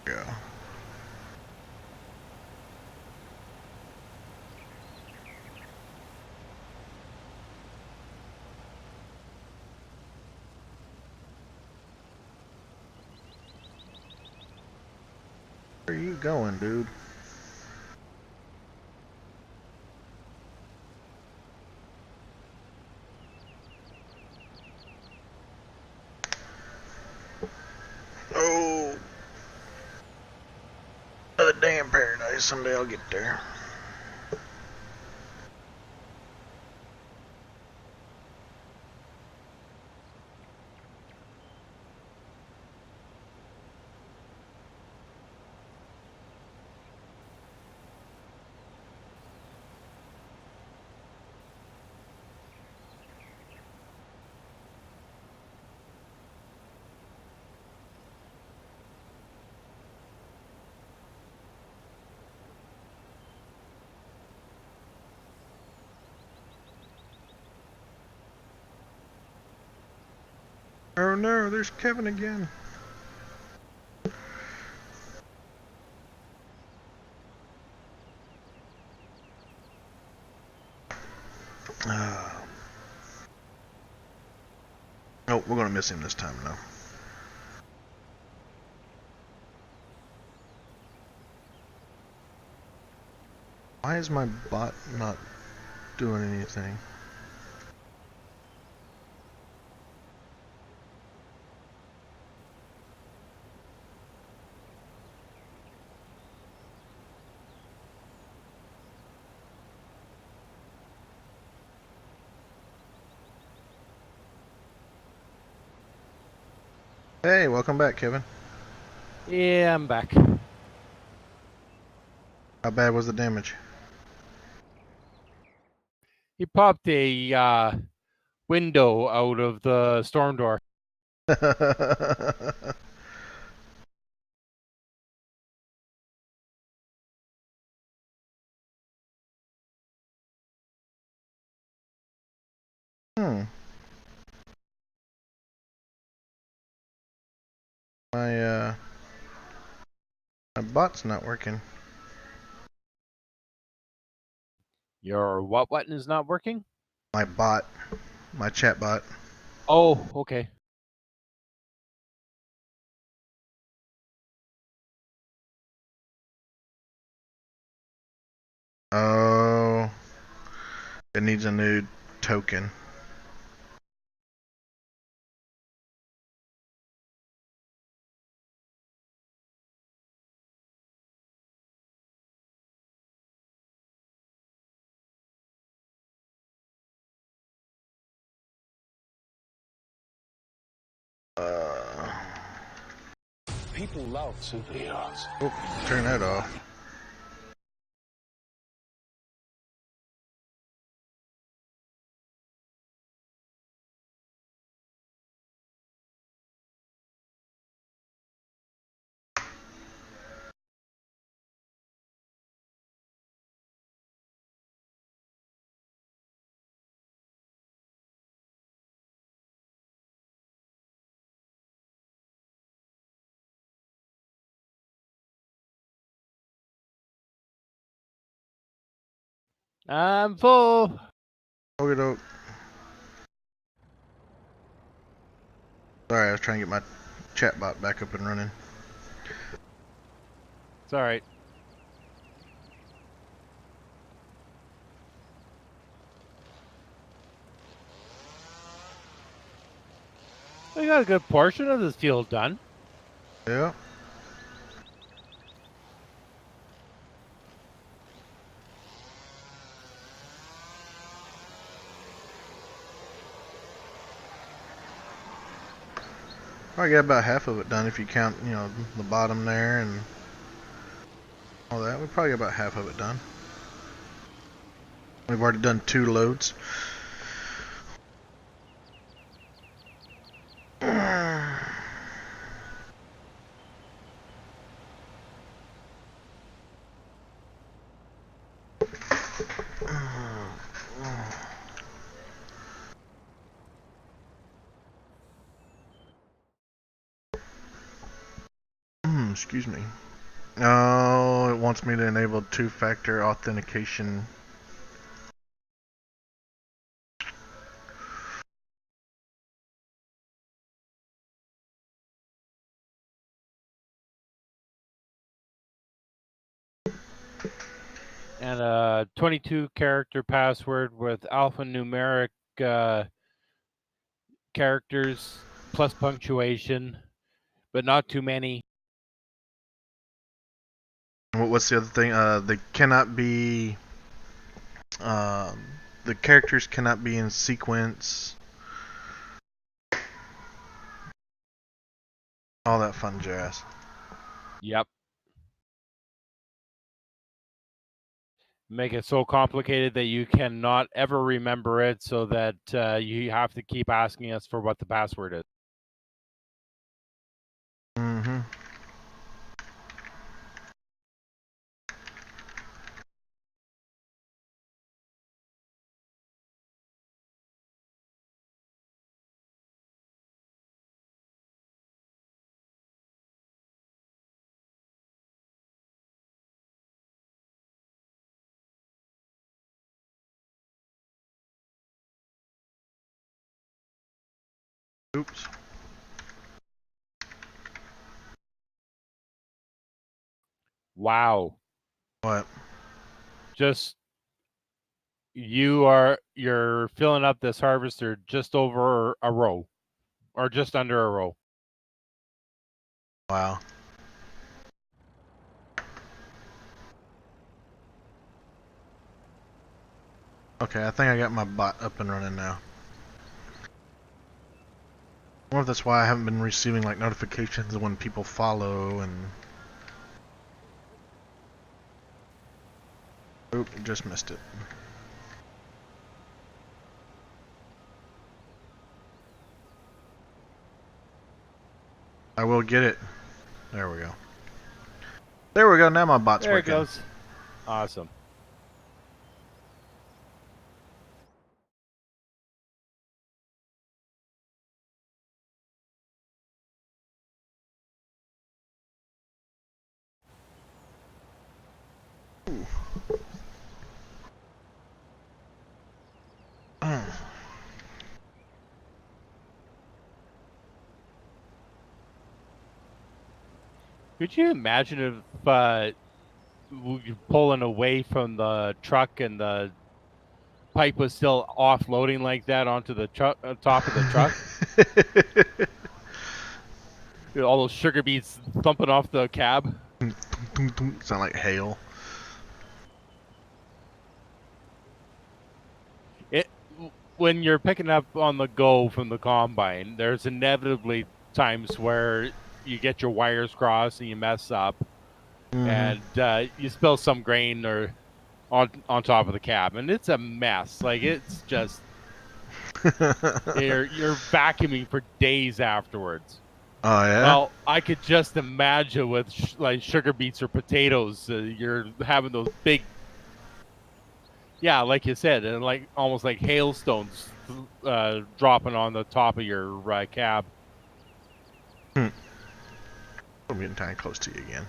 [SPEAKER 1] Go. Where are you going, dude? Oh, another damn paradise. Someday I'll get there. Oh no, there's Kevin again. Oh, we're gonna miss him this time though. Why is my bot not doing anything? Hey, welcome back, Kevin.
[SPEAKER 2] Yeah, I'm back.
[SPEAKER 1] How bad was the damage?
[SPEAKER 2] He popped a window out of the storm door.
[SPEAKER 1] Hmm. My my bot's not working.
[SPEAKER 2] Your what button is not working?
[SPEAKER 1] My bot, my chat bot.
[SPEAKER 2] Oh, okay.
[SPEAKER 1] Oh, it needs a new token.
[SPEAKER 3] People love superheroes.
[SPEAKER 1] Oh, turn that off.
[SPEAKER 2] I'm full.
[SPEAKER 1] Okie doke. Sorry, I was trying to get my chat bot back up and running.
[SPEAKER 2] It's all right. We got a good portion of this field done.
[SPEAKER 1] Yeah. Probably got about half of it done if you count, you know, the bottom there and all that. We probably got about half of it done. We've already done 2 loads. Excuse me. Oh, it wants me to enable 2-factor authentication.
[SPEAKER 2] And a 22-character password with alphanumeric characters plus punctuation, but not too many.
[SPEAKER 1] What's the other thing? They cannot be. Um, the characters cannot be in sequence. All that fun jazz.
[SPEAKER 2] Yep. Make it so complicated that you cannot ever remember it, so that you have to keep asking us for what the password is.
[SPEAKER 1] Mm-hmm. Oops.
[SPEAKER 2] Wow.
[SPEAKER 1] What?
[SPEAKER 2] Just you're filling up this harvester just over a row or just under a row.
[SPEAKER 1] Wow. Okay, I think I got my bot up and running now. I wonder if that's why I haven't been receiving like notifications when people follow and. Oop, just missed it. I will get it. There we go. There we go. Now my bot's
[SPEAKER 2] There
[SPEAKER 1] working.
[SPEAKER 2] it goes. Awesome. Could you imagine if you're pulling away from the truck and the pipe was still offloading like that onto the truck, top of the truck? All those sugar beets thumping off the cab.
[SPEAKER 1] Sound like hail.
[SPEAKER 2] It when you're picking up on the go from the combine, there's inevitably times where you get your wires crossed and you mess up, and you spill some grain or on top of the cab, and it's a mess. Like it's just you're vacuuming for days afterwards.
[SPEAKER 1] Oh yeah.
[SPEAKER 2] Well, I could just imagine with like sugar beets or potatoes, you're having those big, yeah, like you said, and like almost like hailstones dropping on the top of your cab.
[SPEAKER 1] I'm getting kind of close to you again.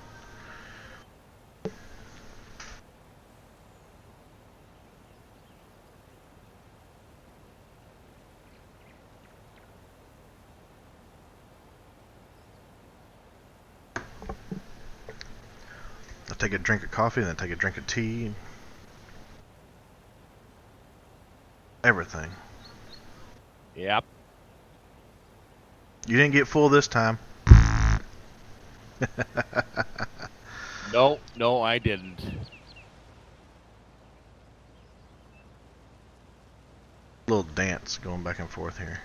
[SPEAKER 1] I'll take a drink of coffee, then take a drink of tea. Everything.
[SPEAKER 2] Yep.
[SPEAKER 1] You didn't get full this time.
[SPEAKER 2] No, I didn't.
[SPEAKER 1] Little dance going back and forth here.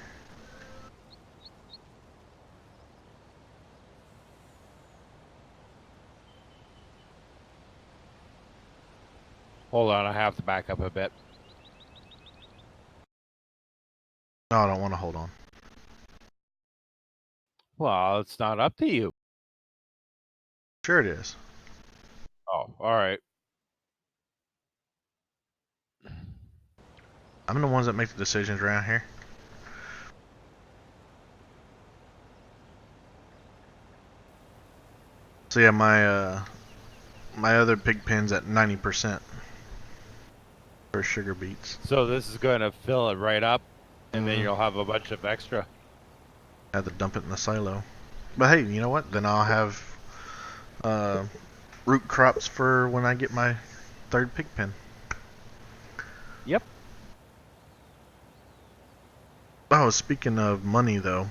[SPEAKER 2] Hold on, I have to back up a bit.
[SPEAKER 1] No, I don't want to hold on.
[SPEAKER 2] Well, it's not up to you.
[SPEAKER 1] Sure it is.
[SPEAKER 2] Oh, all right.
[SPEAKER 1] I'm the ones that make the decisions around here. So yeah, my other pig pen's at 90% for sugar beets.
[SPEAKER 2] So this is going to fill it right up, and then you'll have a bunch of extra.
[SPEAKER 1] I have to dump it in the silo. But hey, you know what? Then I'll have root crops for when I get my third pig pen.
[SPEAKER 2] Yep.
[SPEAKER 1] Oh, speaking of money though,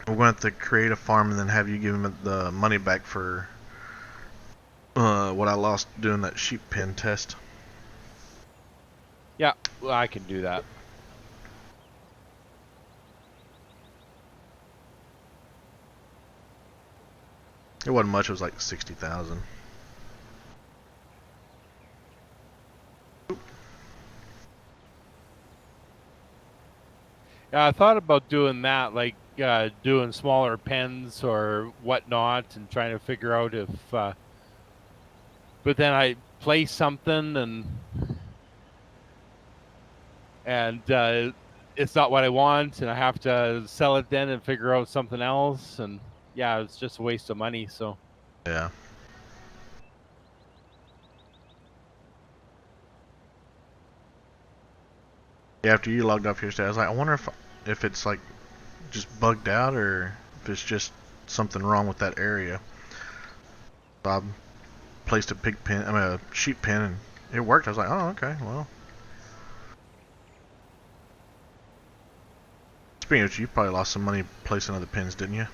[SPEAKER 1] we're going to have to create a farm and then have you give me the money back for what I lost doing that sheep pen test.
[SPEAKER 2] Yeah, well, I can do that.
[SPEAKER 1] It wasn't much. It was like 60,000.
[SPEAKER 2] Yeah, I thought about doing that, like doing smaller pens or whatnot, and trying to figure out if. But then I play something and it's not what I want, and I have to sell it then and figure out something else, and yeah, it's just a waste of money. So
[SPEAKER 1] Yeah. Yeah, after you logged off yesterday, I was like, I wonder if it's like just bugged out or if it's just something wrong with that area. Bob placed a a sheep pen, and it worked. I was like, oh, okay, well. Speaking of which, you probably lost some money placing other pins, didn't you?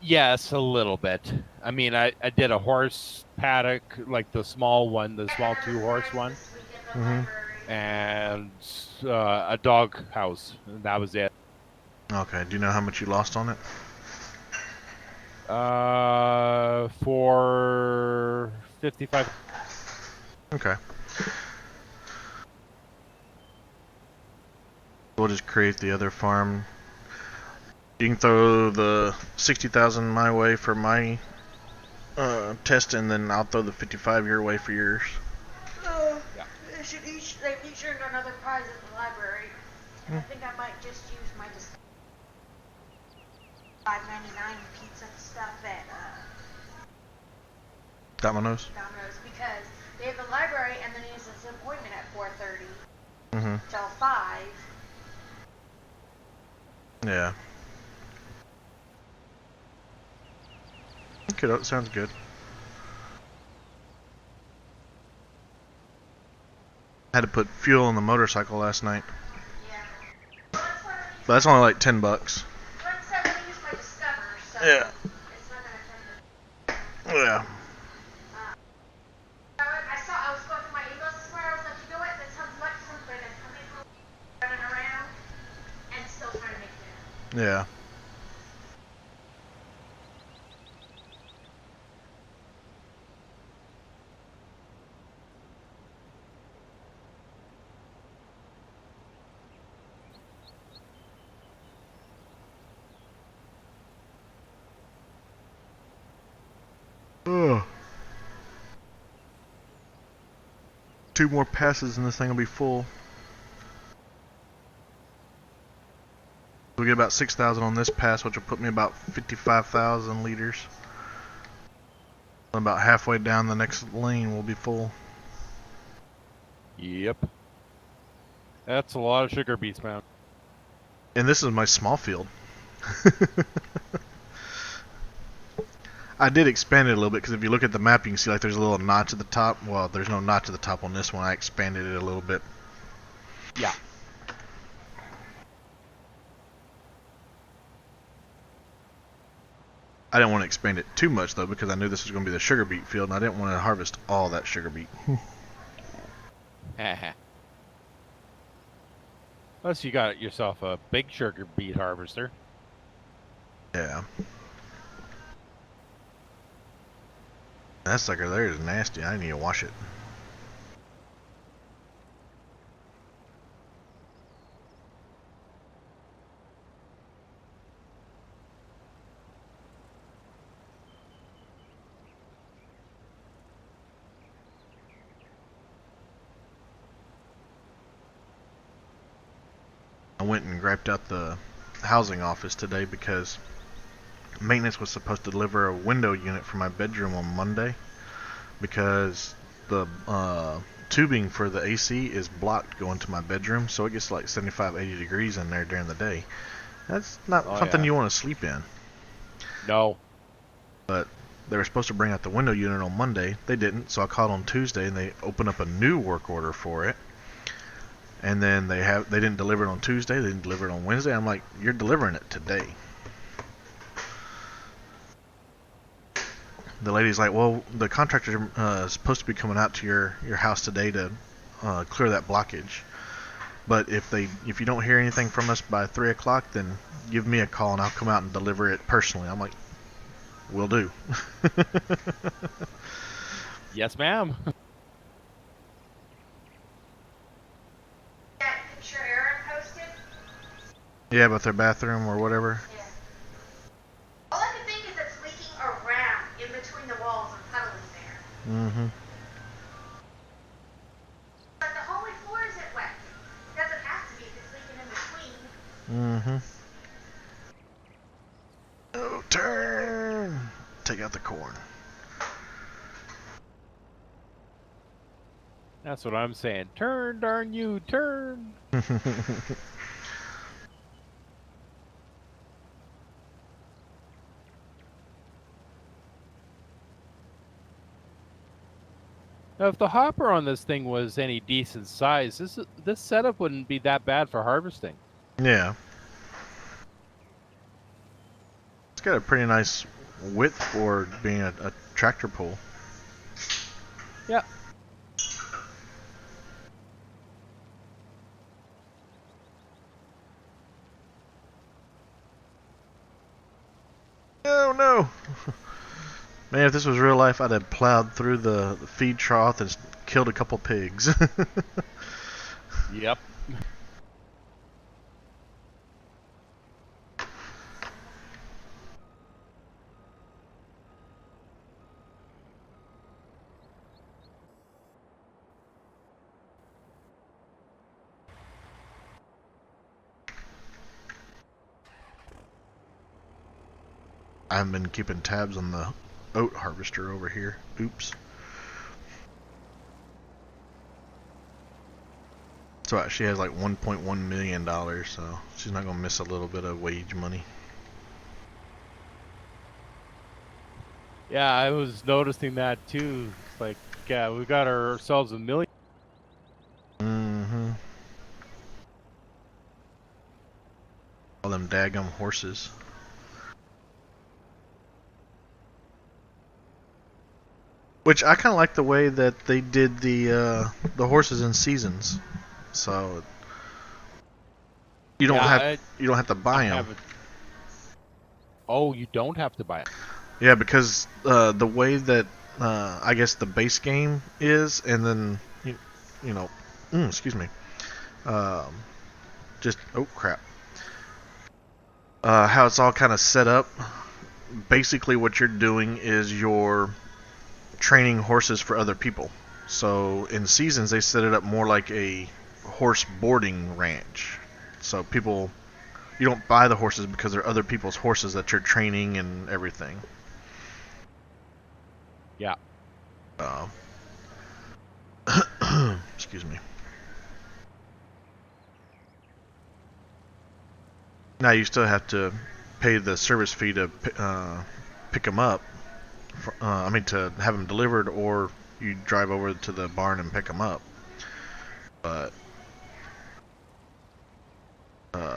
[SPEAKER 2] Yes, a little bit. I mean, I did a horse paddock, like the small one, the small 2-horse one, and a dog house, and that was it.
[SPEAKER 1] Okay, do you know how much you lost on it?
[SPEAKER 2] For 55.
[SPEAKER 1] Okay. We'll just create the other farm. You can throw the 60,000 my way for my test, and then I'll throw the 55 your way for yours.
[SPEAKER 2] Yeah.
[SPEAKER 4] They each earned another prize at the library. And I think I might just use my $5.99 pizza stuff at
[SPEAKER 1] Domino's?
[SPEAKER 4] Domino's because they have the library and then he has this appointment at 4:30 till 5.
[SPEAKER 1] Yeah. Okay, that sounds good. I had to put fuel in the motorcycle last night.
[SPEAKER 4] Yeah. Well,
[SPEAKER 1] But that's only like $10.
[SPEAKER 4] like I said, I'm going to use my Discover, so
[SPEAKER 1] Yeah.
[SPEAKER 4] it's not going to turn
[SPEAKER 1] Yeah.
[SPEAKER 4] I was going through my emails this morning. I was like, you know what? That sounds much simpler than how many people running around and still trying to make dinner.
[SPEAKER 1] Yeah. Ugh. 2 more passes and this thing will be full. We'll get about 6,000 on this pass, which will put me about 55,000 liters. About halfway down the next lane will be full.
[SPEAKER 2] Yep. That's a lot of sugar beets, man.
[SPEAKER 1] And this is my small field. I did expand it a little bit because if you look at the map, you can see like there's a little notch at the top. Well, there's no notch at the top on this one. I expanded it a little bit.
[SPEAKER 2] Yeah.
[SPEAKER 1] I didn't want to expand it too much though because I knew this was going to be the sugar beet field, and I didn't want to harvest all that sugar beet.
[SPEAKER 2] Unless you got yourself a big sugar beet harvester.
[SPEAKER 1] Yeah. That sucker there is nasty. I need to wash it. I went and griped out the housing office today because maintenance was supposed to deliver a window unit for my bedroom on Monday because the tubing for the AC is blocked going to my bedroom, so it gets like 75, 80 degrees in there during the day. That's not something you want to sleep in.
[SPEAKER 2] No.
[SPEAKER 1] But they were supposed to bring out the window unit on Monday. They didn't, so I called on Tuesday and they opened up a new work order for it. And then they didn't deliver it on Tuesday, they didn't deliver it on Wednesday. I'm like, you're delivering it today. The lady's like, well, the contractor is supposed to be coming out to your house today to clear that blockage. But if you don't hear anything from us by 3 o'clock, then give me a call and I'll come out and deliver it personally. I'm like, will do.
[SPEAKER 2] Yes, ma'am.
[SPEAKER 4] That picture Aaron posted?
[SPEAKER 1] Yeah, about their bathroom or whatever.
[SPEAKER 4] Yeah. All I can think is it's leaking around in between the walls and puddling there.
[SPEAKER 1] Mm-hmm.
[SPEAKER 4] But the whole floor isn't wet. It doesn't have to be if it's leaking in between.
[SPEAKER 1] Mm-hmm. Oh, turn! Take out the corn.
[SPEAKER 2] That's what I'm saying. Turn, darn you, turn. Now, if the hopper on this thing was any decent size, this setup wouldn't be that bad for harvesting.
[SPEAKER 1] Yeah. It's got a pretty nice width for being a tractor pull.
[SPEAKER 2] Yeah.
[SPEAKER 1] Oh no! Man, if this was real life, I'd have plowed through the feed trough and killed a couple pigs.
[SPEAKER 2] Yep.
[SPEAKER 1] I haven't been keeping tabs on the oat harvester over here. Oops. So she has like $1.1 million, so she's not gonna miss a little bit of wage money.
[SPEAKER 2] Yeah, I was noticing that too. It's like, yeah, we got ourselves $1 million.
[SPEAKER 1] Mm-hmm. All them daggum horses. Which I kind of like the way that they did the horses in seasons. So you don't have to buy them.
[SPEAKER 2] Oh, you don't have to buy it.
[SPEAKER 1] Yeah, because the way that I guess the base game is, and then you know, excuse me, just oh crap, how it's all kind of set up. Basically, what you're doing is you're training horses for other people. So in seasons, they set it up more like a horse boarding ranch. So people, you don't buy the horses because they're other people's horses that you're training and everything.
[SPEAKER 2] Yeah.
[SPEAKER 1] Excuse me. Now you still have to pay the service fee to pick them up. I mean, to have them delivered, or you drive over to the barn and pick them up. But and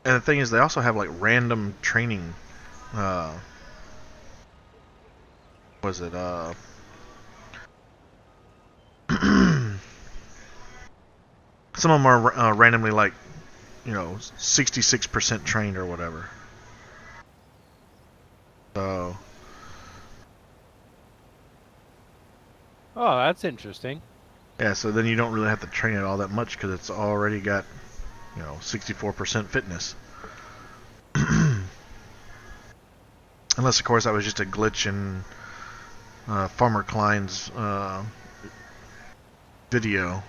[SPEAKER 1] the thing is, they also have like random training. Was it some of them are randomly like 66% trained or whatever. So
[SPEAKER 2] Oh, that's interesting.
[SPEAKER 1] yeah, so then you don't really have to train it all that much because it's already got 64% fitness. Unless of course that was just a glitch in Farmer Klein's video.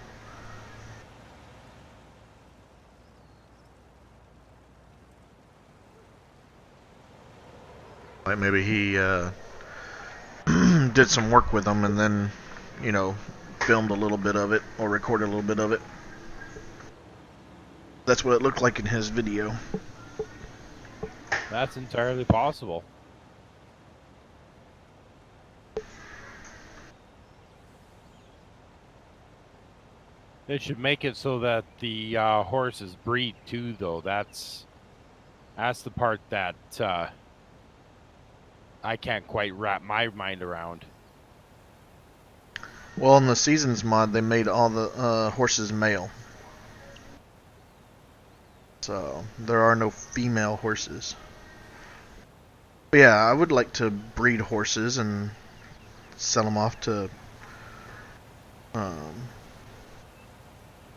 [SPEAKER 1] Like maybe he did some work with them and then, filmed a little bit of it or recorded a little bit of it. That's what it looked like in his video.
[SPEAKER 2] That's entirely possible. They should make it so that the horses breed too, though. That's the part that I can't quite wrap my mind around.
[SPEAKER 1] Well, in the Seasons mod, they made all the horses male. So, there are no female horses. But yeah, I would like to breed horses and sell them off to,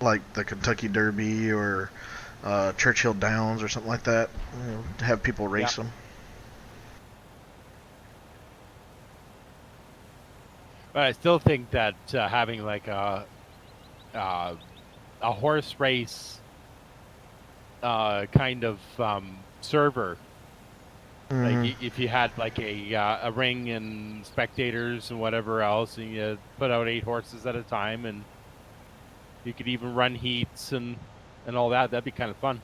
[SPEAKER 1] like the Kentucky Derby or Churchill Downs or something like that. To have people race them.
[SPEAKER 2] But I still think that having like a horse race kind of server, like if you had like a ring and spectators and whatever else, and you put out 8 horses at a time, and you could even run heats and all that. That'd be kind of fun.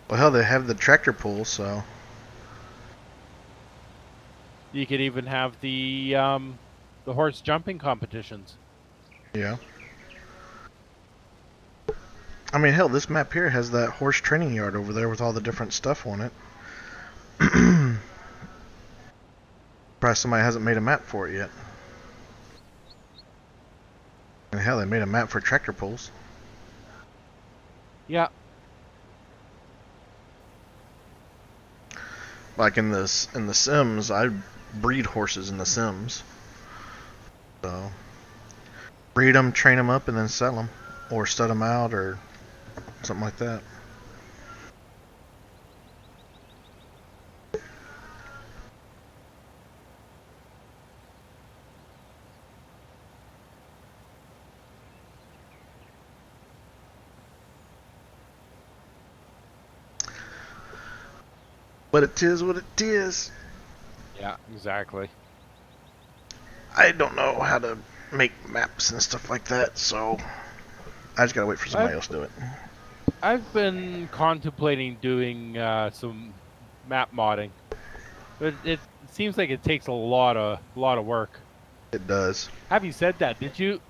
[SPEAKER 1] Well, hell, they have the tractor pull, so.
[SPEAKER 2] You could even have the horse jumping competitions.
[SPEAKER 1] Yeah. I mean, hell, this map here has that horse training yard over there with all the different stuff on it. Probably somebody hasn't made a map for it yet. And hell, they made a map for tractor pulls.
[SPEAKER 2] Yeah.
[SPEAKER 1] Like in the Sims, I breed horses in the Sims. So breed them, train them up, and then sell them, or stud them out, or something like that. But it is what it is.
[SPEAKER 2] Yeah, exactly.
[SPEAKER 1] I don't know how to make maps and stuff like that, so I just gotta wait for somebody else to do it.
[SPEAKER 2] I've been contemplating doing some map modding, but it seems like it takes a lot of work.
[SPEAKER 1] It does.
[SPEAKER 2] Having said that,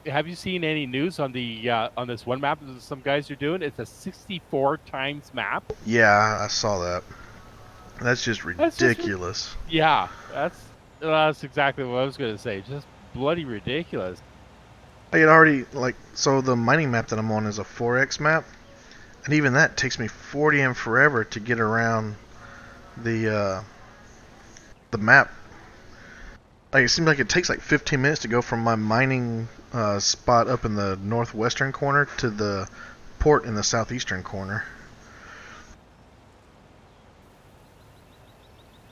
[SPEAKER 2] have you seen any news on the on this one map that some guys are doing? It's a 64 times map.
[SPEAKER 1] Yeah, I saw that. That's just ridiculous.
[SPEAKER 2] Yeah, that's exactly what I was gonna say. Just bloody ridiculous.
[SPEAKER 1] I had already, so the mining map that I'm on is a 4x map, and even that takes me 40 and forever to get around the map. Like, it seems like it takes like 15 minutes to go from my mining spot up in the northwestern corner to the port in the southeastern corner.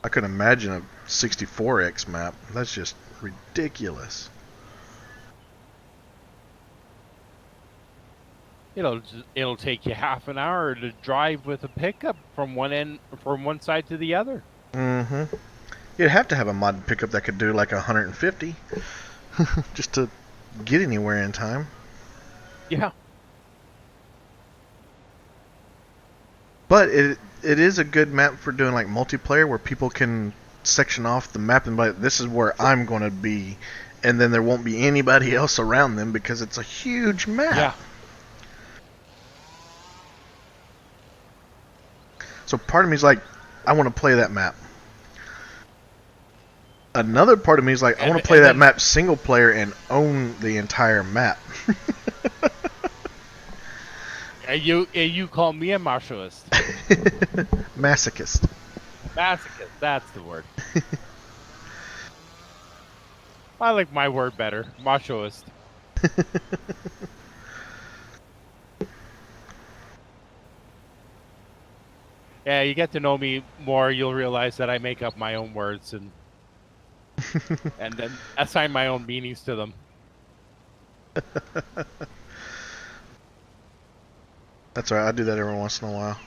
[SPEAKER 1] I couldn't imagine a 64x map. That's just ridiculous.
[SPEAKER 2] It'll take you half an hour to drive with a pickup from one side to the other.
[SPEAKER 1] Mm-hmm. You'd have to have a modded pickup that could do like 150 just to get anywhere in time.
[SPEAKER 2] Yeah.
[SPEAKER 1] But it is a good map for doing like multiplayer where people can section off the map and be like, this is where I'm going to be, and then there won't be anybody else around them because it's a huge map.
[SPEAKER 2] Yeah.
[SPEAKER 1] So part of me is like, I want to play that map. Another part of me is like, I want to play that map single player and own the entire map.
[SPEAKER 2] You call me a machoist.
[SPEAKER 1] Masochist.
[SPEAKER 2] Masochist, that's the word. I like my word better. Machoist. Yeah, you get to know me more, you'll realize that I make up my own words and then assign my own meanings to them.
[SPEAKER 1] That's right, I do that every once in a while.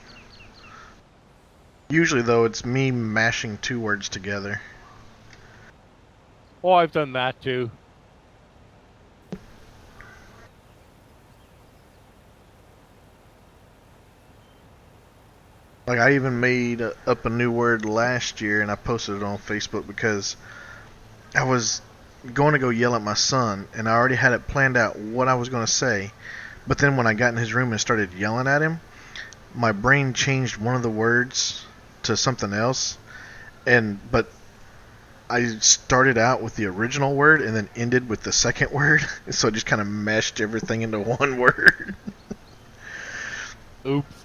[SPEAKER 1] Usually, though, it's me mashing two words together.
[SPEAKER 2] Oh, I've done that too.
[SPEAKER 1] Like, I even made up a new word last year, and I posted it on Facebook because I was going to go yell at my son, and I already had it planned out what I was going to say. But then when I got in his room and started yelling at him, my brain changed one of the words to something else, but I started out with the original word and then ended with the second word, so I just kind of meshed everything into one word.
[SPEAKER 2] Oops.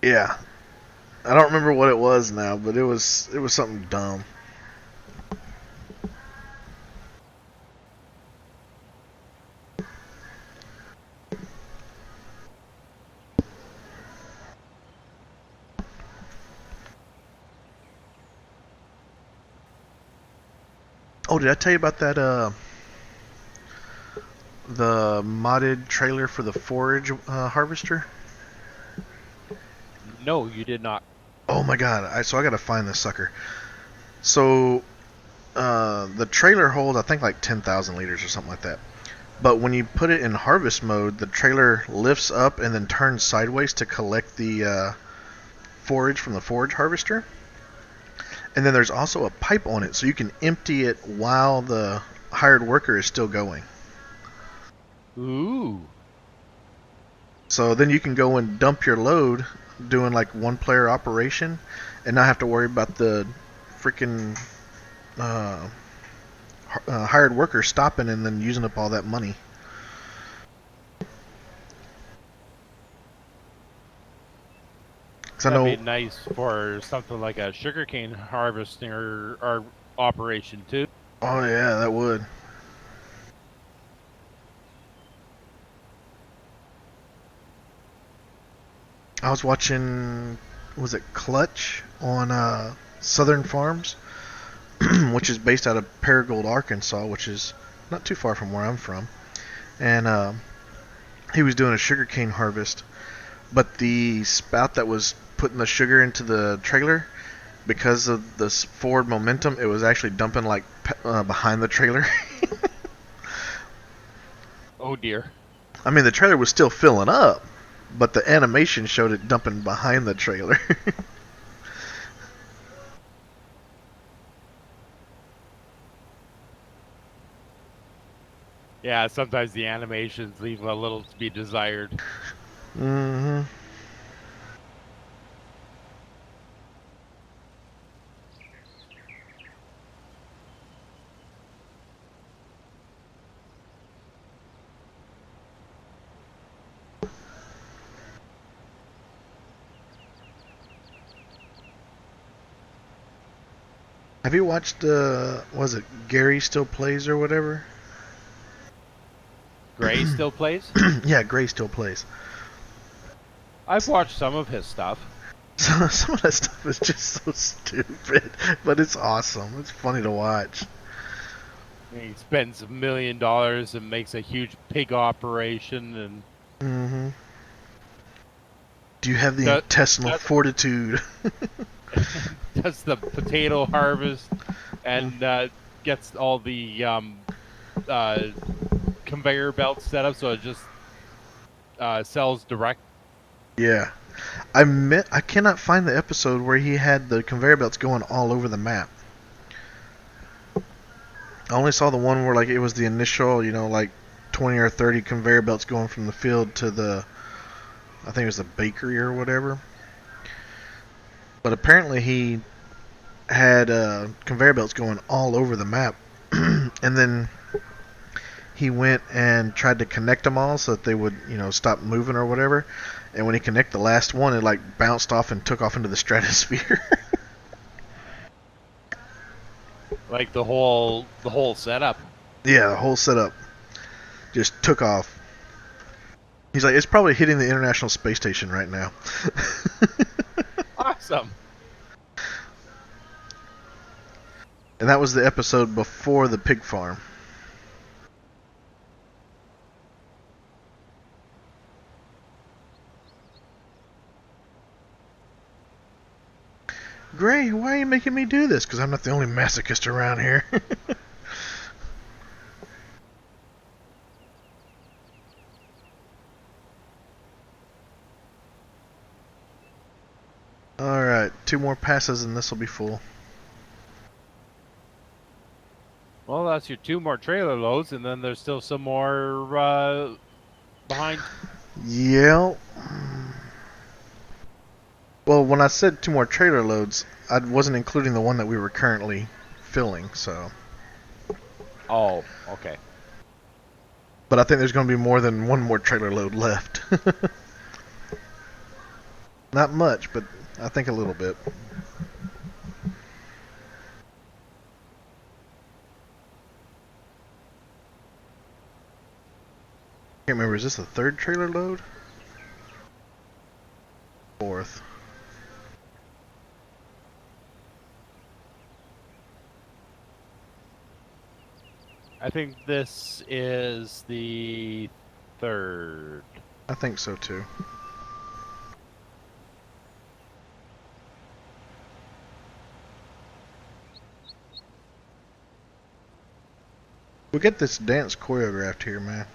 [SPEAKER 1] Yeah. I don't remember what it was now, but it was something dumb. Oh, did I tell you about that the modded trailer for the forage harvester?
[SPEAKER 2] No, you did not.
[SPEAKER 1] Oh my god, so I gotta find this sucker. So, the trailer holds, I think, like 10,000 liters or something like that. But when you put it in harvest mode, the trailer lifts up and then turns sideways to collect the forage from the forage harvester. And then there's also a pipe on it, so you can empty it while the hired worker is still going.
[SPEAKER 2] Ooh.
[SPEAKER 1] So then you can go and dump your load doing like one player operation and not have to worry about the freaking hired worker stopping and then using up all that money.
[SPEAKER 2] That'd be nice for something like a sugarcane harvesting or operation too.
[SPEAKER 1] Oh yeah, that would. I was watching, was it Clutch on Southern Farms, which is based out of Paragould, Arkansas, which is not too far from where I'm from. And he was doing a sugarcane harvest, but the spout that was putting the sugar into the trailer, because of the forward momentum, it was actually dumping like behind the trailer.
[SPEAKER 2] Oh dear.
[SPEAKER 1] I mean, the trailer was still filling up, but the animation showed it dumping behind the trailer.
[SPEAKER 2] Yeah, sometimes the animations leave a little to be desired.
[SPEAKER 1] Mm-hmm. Have you watched, was it Gary Still Plays or whatever?
[SPEAKER 2] Gray still plays?
[SPEAKER 1] Yeah, Gray Still Plays.
[SPEAKER 2] I've watched some of his stuff.
[SPEAKER 1] Some of that stuff is just so stupid, but it's awesome. It's funny to watch.
[SPEAKER 2] He spends $1 million and makes a huge pig operation and
[SPEAKER 1] Mm-hmm. Do you have the intestinal fortitude?
[SPEAKER 2] does the potato harvest and gets all the conveyor belts set up so it just sells direct.
[SPEAKER 1] Yeah. I cannot find the episode where he had the conveyor belts going all over the map. I only saw the one where like it was the initial, like 20 or 30 conveyor belts going from the field to the, I think it was the bakery or whatever. But apparently he had conveyor belts going all over the map. And then he went and tried to connect them all so that they would, stop moving or whatever. And when he connected the last one, it like bounced off and took off into the stratosphere.
[SPEAKER 2] Like the whole setup.
[SPEAKER 1] Yeah, the whole setup just took off. He's like, it's probably hitting the International Space Station right now.
[SPEAKER 2] Awesome.
[SPEAKER 1] And that was the episode before the pig farm. Gray, why are you making me do this? Because I'm not the only masochist around here. Alright, 2 more passes and this will be full.
[SPEAKER 2] Well, that's your 2 more trailer loads, and then there's still some more behind.
[SPEAKER 1] Yeah. Well, when I said 2 more trailer loads, I wasn't including the one that we were currently filling, so.
[SPEAKER 2] Oh, okay.
[SPEAKER 1] But I think there's going to be more than 1 more trailer load left. Not much, but I think a little bit. Can't remember, is this the 3rd trailer load? 4th.
[SPEAKER 2] I think this is the 3rd.
[SPEAKER 1] I think so too. We get this dance choreographed here, man.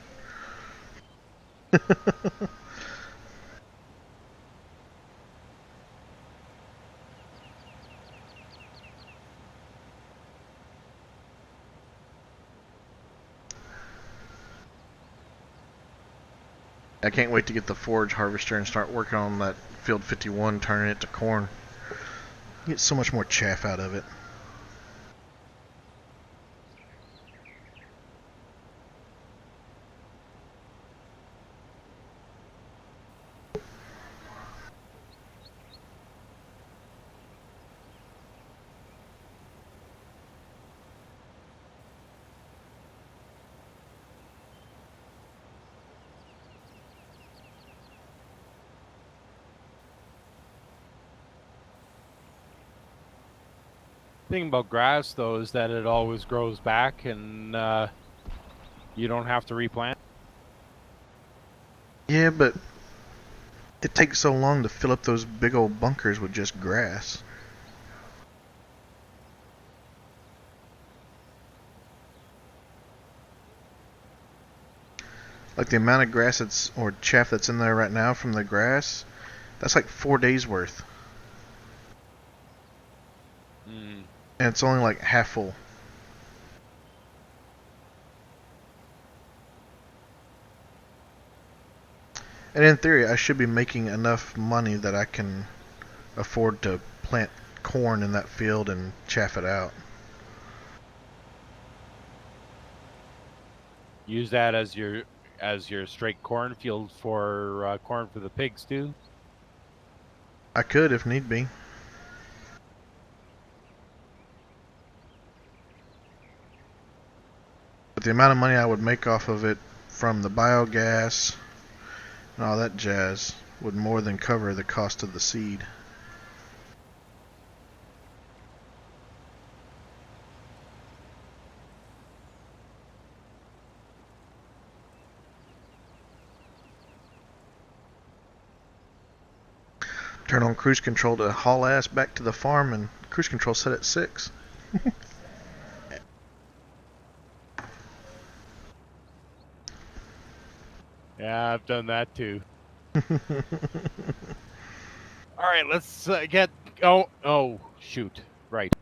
[SPEAKER 1] I can't wait to get the forage harvester and start working on that field 51, turning it to corn. Get so much more chaff out of it.
[SPEAKER 2] Thing about grass though is that it always grows back, and you don't have to replant.
[SPEAKER 1] Yeah, but it takes so long to fill up those big old bunkers with just grass. Like the amount of grass that's, or chaff that's in there right now from the grass, that's like 4 days worth.
[SPEAKER 2] Mm.
[SPEAKER 1] And it's only like half full. And in theory, I should be making enough money that I can afford to plant corn in that field and chaff it out.
[SPEAKER 2] Use that as your straight cornfield for corn for the pigs too.
[SPEAKER 1] I could if need be. But the amount of money I would make off of it from the biogas and all that jazz would more than cover the cost of the seed. Turn on cruise control to haul ass back to the farm, and cruise control set at 6.
[SPEAKER 2] Yeah, I've done that too. All right, let's get. Oh, shoot! Right.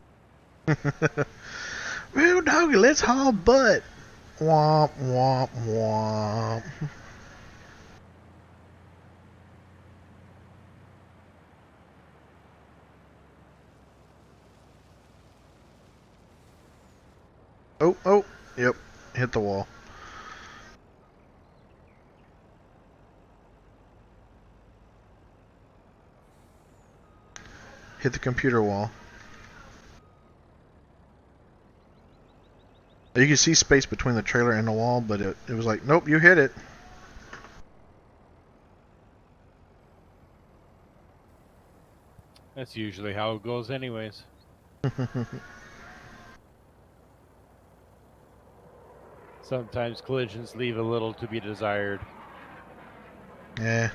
[SPEAKER 1] Real doggy, let's haul butt. Womp, womp, womp. Oh, yep, hit the wall. Hit the computer wall. You can see space between the trailer and the wall, but it was like, nope, you hit it.
[SPEAKER 2] That's usually how it goes, anyways. Sometimes collisions leave a little to be desired.
[SPEAKER 1] Yeah.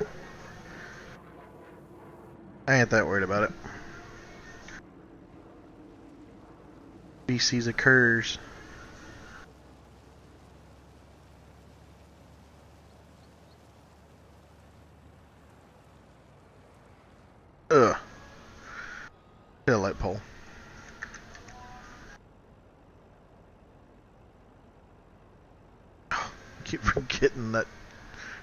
[SPEAKER 1] I ain't that worried about it. BC's occurs. Ugh. Hit a light pole. Keep forgetting that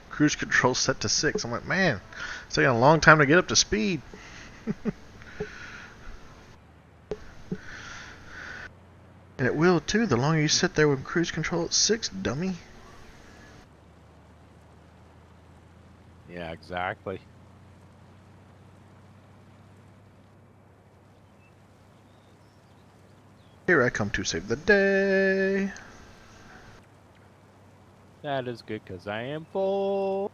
[SPEAKER 1] cruise control set to 6. I'm like, man, it's taking a long time to get up to speed. And it will too, the longer you sit there with cruise control at 6, dummy.
[SPEAKER 2] Yeah, exactly.
[SPEAKER 1] Here I come to save the day.
[SPEAKER 2] That is good because I am full.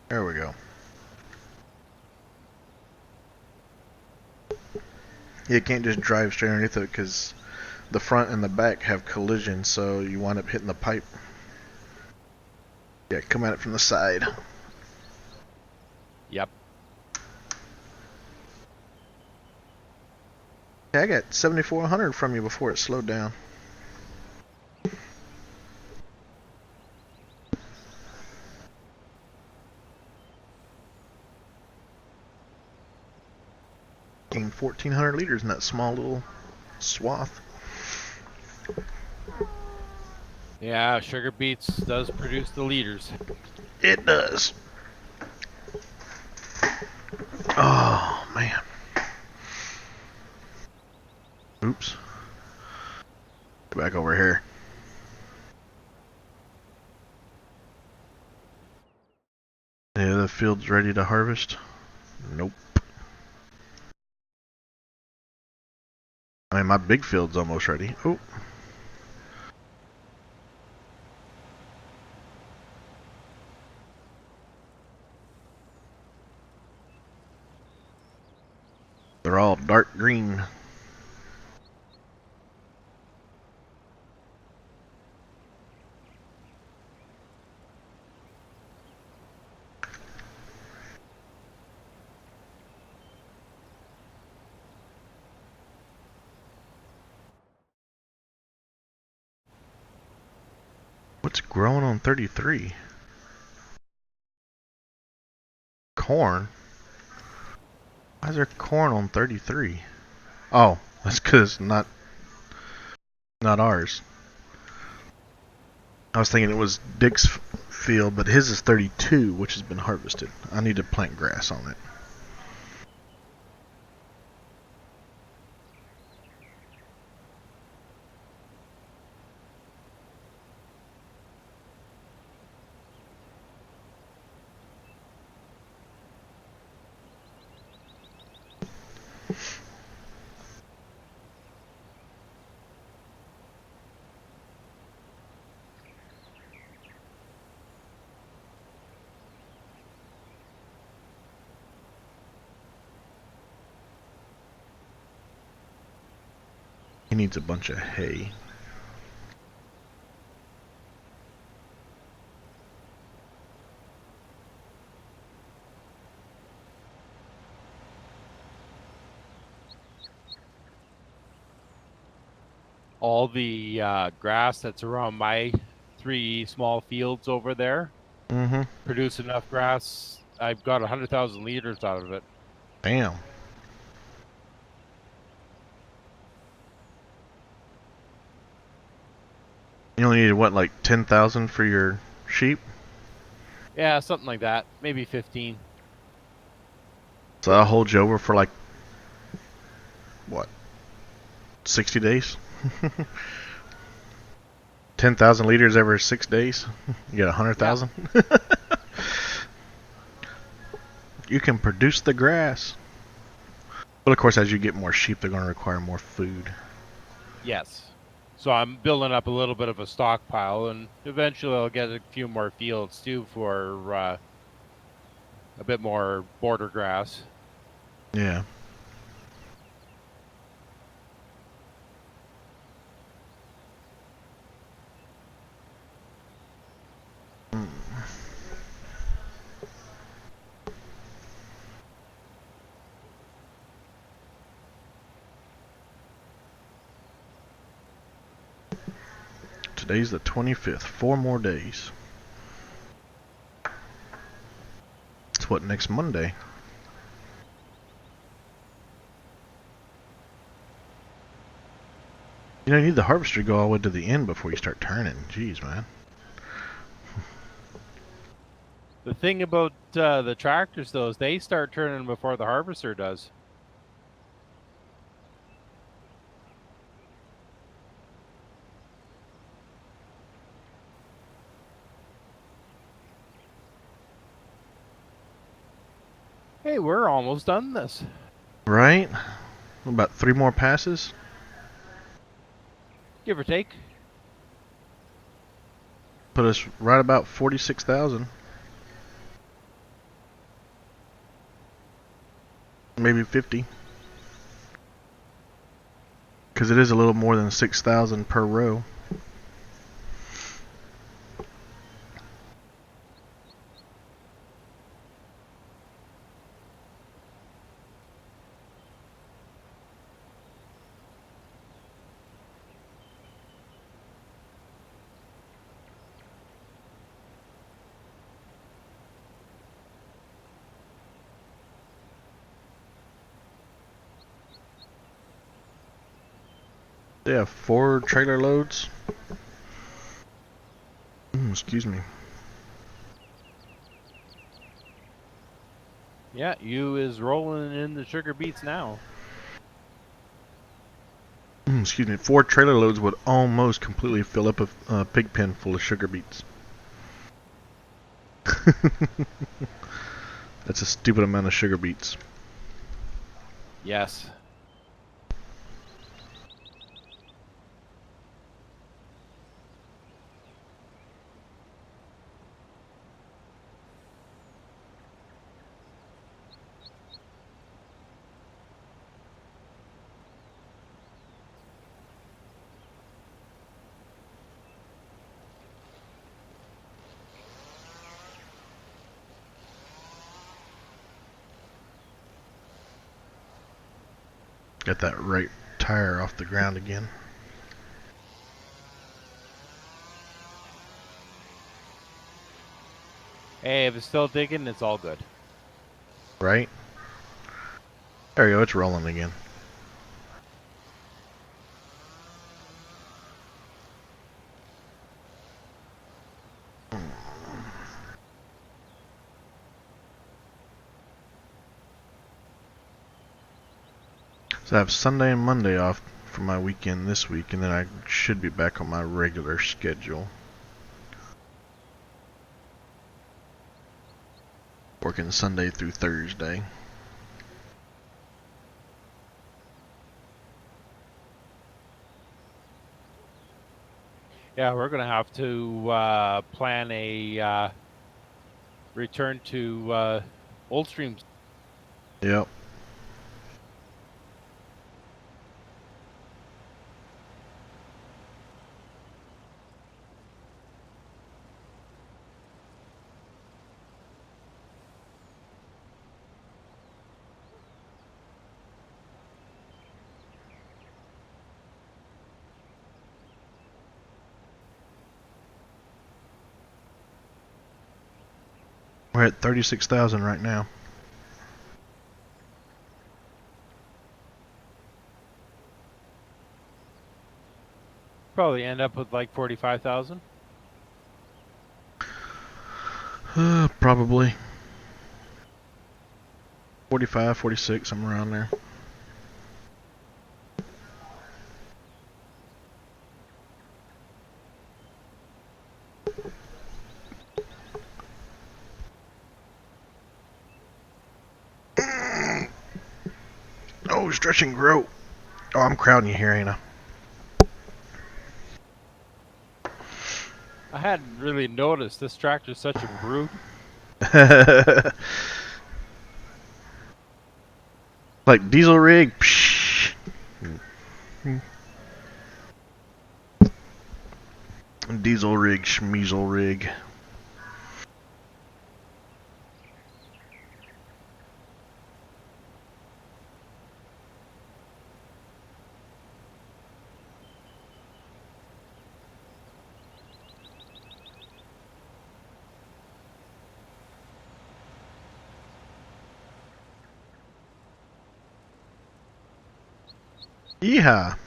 [SPEAKER 1] There we go. You can't just drive straight underneath it because the front and the back have collision, so you wind up hitting the pipe. Yeah, come at it from the side.
[SPEAKER 2] Yep.
[SPEAKER 1] Yeah, I got 7,400 from you before it slowed down. Gained 1,400 liters in that small little swath.
[SPEAKER 2] Yeah, sugar beets does produce the liters.
[SPEAKER 1] It does. Oh, man. Oops. Go back over here. Yeah, the field's ready to harvest. Nope. I mean, my big field's almost ready. Oh. They're all dark green. What's growing on 33? Corn? Why is there corn on 33? Oh, that's because not ours. I was thinking it was Dick's field, but his is 32, which has been harvested. I need to plant grass on it. He needs a bunch of hay.
[SPEAKER 2] All the grass that's around my 3 small fields over there produce enough grass. I've got 100,000 liters out of it.
[SPEAKER 1] Damn. You only needed what, like 10,000 for your sheep?
[SPEAKER 2] Yeah, something like that. Maybe 15.
[SPEAKER 1] So that'll hold you over for like, what, 60 days? 10,000 liters every 6 days? You got 100,000? Yeah. You can produce the grass. But of course, as you get more sheep, they're going to require more food.
[SPEAKER 2] Yes. So I'm building up a little bit of a stockpile, and eventually I'll get a few more fields too for a bit more border grass.
[SPEAKER 1] Yeah. Today's the 25th. 4 more days. It's what, next Monday? You know, you need the harvester to go all the way to the end before you start turning. Jeez, man.
[SPEAKER 2] The thing about the tractors, though, is they start turning before the harvester does. Hey, we're almost done this.
[SPEAKER 1] Right? About 3 more passes?
[SPEAKER 2] Give or take.
[SPEAKER 1] Put us right about 46,000. Maybe 50. Because it is a little more than 6,000 per row. They have 4 trailer loads. Excuse me.
[SPEAKER 2] Yeah, you is rolling in the sugar beets now.
[SPEAKER 1] Excuse me. 4 trailer loads would almost completely fill up a pig pen full of sugar beets. That's a stupid amount of sugar beets.
[SPEAKER 2] Yes.
[SPEAKER 1] Got that right tire off the ground again.
[SPEAKER 2] Hey, if it's still digging, it's all good.
[SPEAKER 1] Right? There you go, it's rolling again. So I have Sunday and Monday off for my weekend this week, and then I should be back on my regular schedule. Working Sunday through Thursday.
[SPEAKER 2] Yeah, we're gonna have to plan a return to old streams.
[SPEAKER 1] Yep. We're at 36,000 right now.
[SPEAKER 2] Probably end up with like 45,000.
[SPEAKER 1] Probably. 45, 46, somewhere around there. Oh, stretch and grow. Oh, I'm crowding you here, ain't I?
[SPEAKER 2] I hadn't really noticed this tractor's such a brute.
[SPEAKER 1] Like diesel rig. Psh. Diesel rig, schmeasel rig. Yeehaw.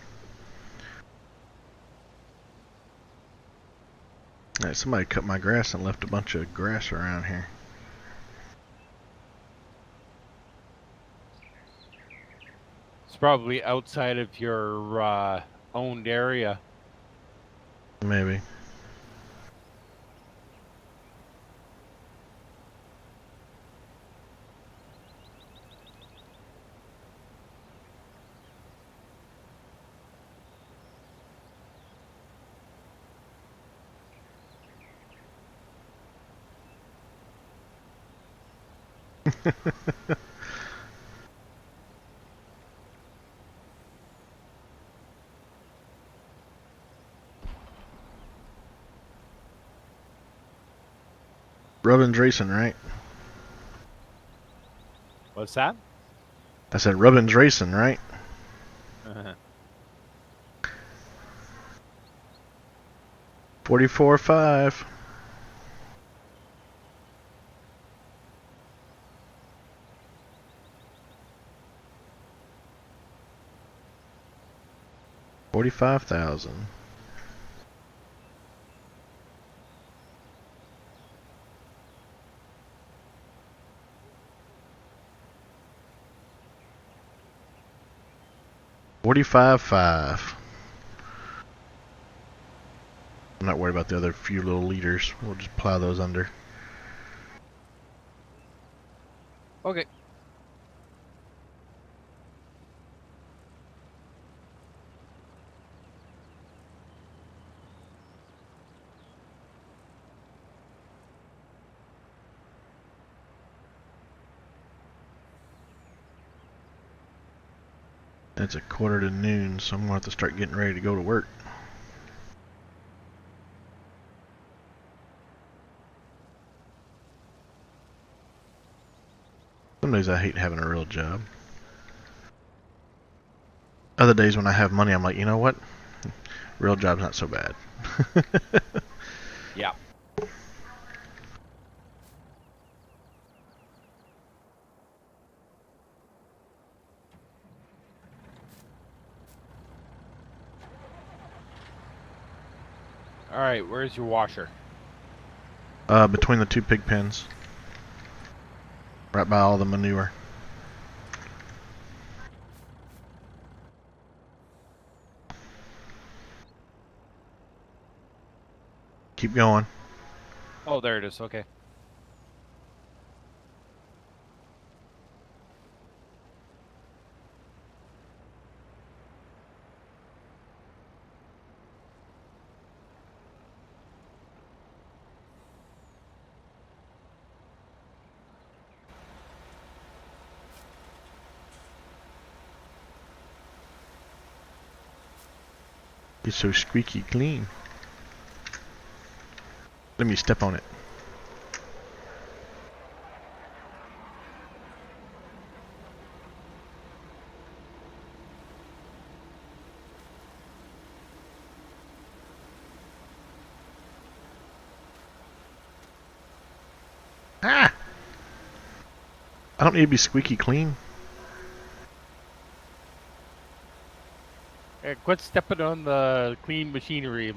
[SPEAKER 1] Alright, somebody cut my grass and left a bunch of grass around here.
[SPEAKER 2] It's probably outside of your owned area.
[SPEAKER 1] Maybe. Rubbin's racing, right?
[SPEAKER 2] What's that?
[SPEAKER 1] I said Rubbin's racing, right? 44.5. 45,000. $45,500. I'm not worried about the other few little liters. We'll just plow those under.
[SPEAKER 2] Okay.
[SPEAKER 1] It's a quarter to noon, so I'm gonna have to start getting ready to go to work. Some days I hate having a real job. Other days when I have money, I'm like, you know what? Real job's not so bad.
[SPEAKER 2] Yeah. All right, where's your washer?
[SPEAKER 1] Between the two pig pens. Right by all the manure. Keep going.
[SPEAKER 2] Oh, there it is. Okay.
[SPEAKER 1] It's so squeaky clean. Let me step on it. Ah! I don't need to be squeaky clean.
[SPEAKER 2] Hey, quit stepping on the clean machinery.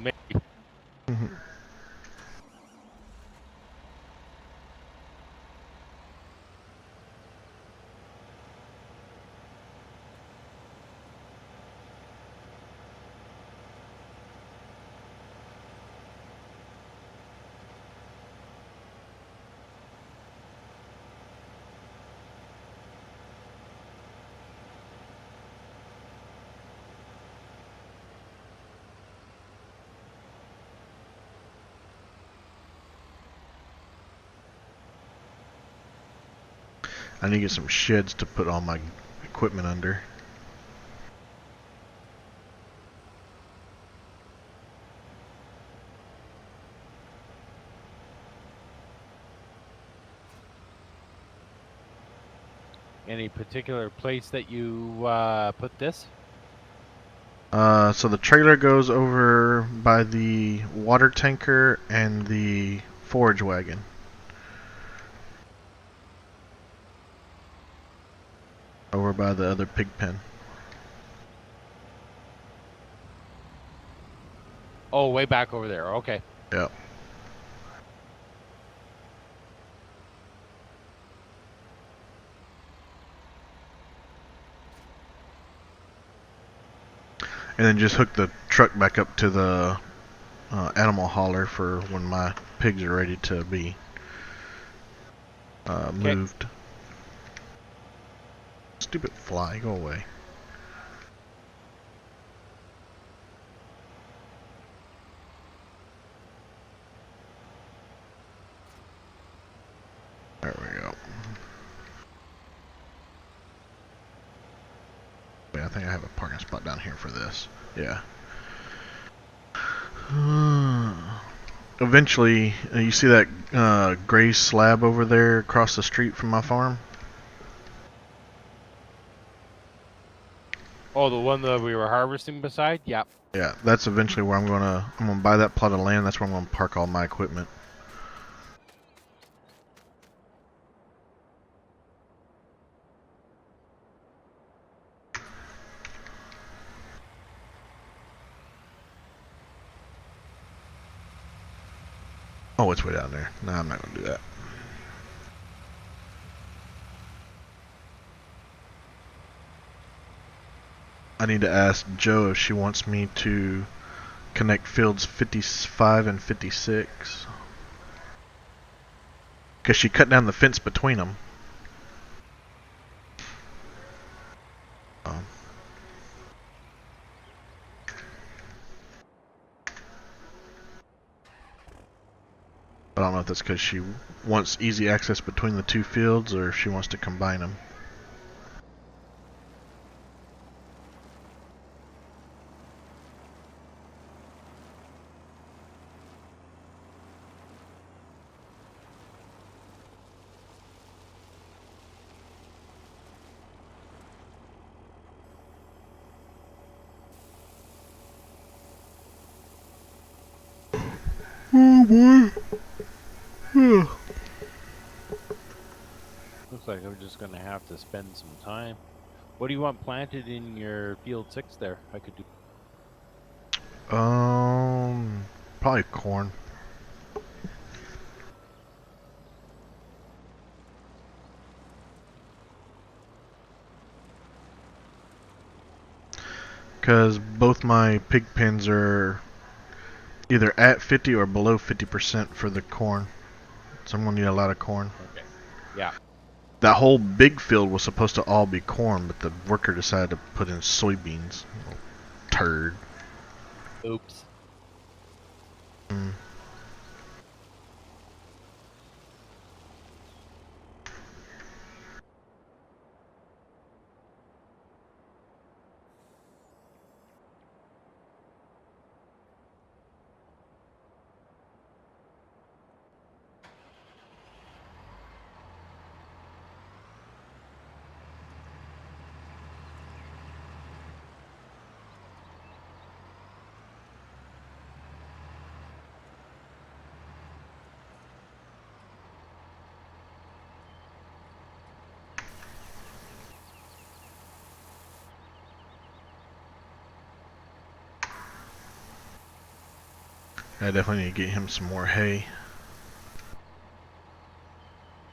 [SPEAKER 1] I need to get some sheds to put all my equipment under.
[SPEAKER 2] Any particular place that you put this?
[SPEAKER 1] So the trailer goes over by the water tanker and the forage wagon. Over by the other pig pen.
[SPEAKER 2] Oh, way back over there. Okay.
[SPEAKER 1] Yep. And then just hook the truck back up to the animal hauler for when my pigs are ready to be moved. Stupid fly, go away. There we go. Wait, I think I have a parking spot down here for this. Yeah. Eventually, you see that gray slab over there across the street from my farm?
[SPEAKER 2] Oh, the one that we were harvesting beside? Yep.
[SPEAKER 1] Yeah, that's eventually where I'm gonna buy that plot of land. That's where I'm gonna park all my equipment. Oh, it's way down there. No, I'm not gonna do that. I need to ask Joe if she wants me to connect fields 55 and 56. Because she cut down the fence between them. But I don't know if that's because she wants easy access between the two fields or if she wants to combine them. Oh boy.
[SPEAKER 2] Looks like I'm just gonna have to spend some time. What do you want planted in your field 6 there? I could do.
[SPEAKER 1] Probably corn. Because both my pig pens are either at 50 or below 50% for the corn. So I'm going to need a lot of corn.
[SPEAKER 2] Okay. Yeah.
[SPEAKER 1] That whole big field was supposed to all be corn, but the worker decided to put in soybeans. Little turd.
[SPEAKER 2] Oops.
[SPEAKER 1] Mm. I definitely need to get him some more hay.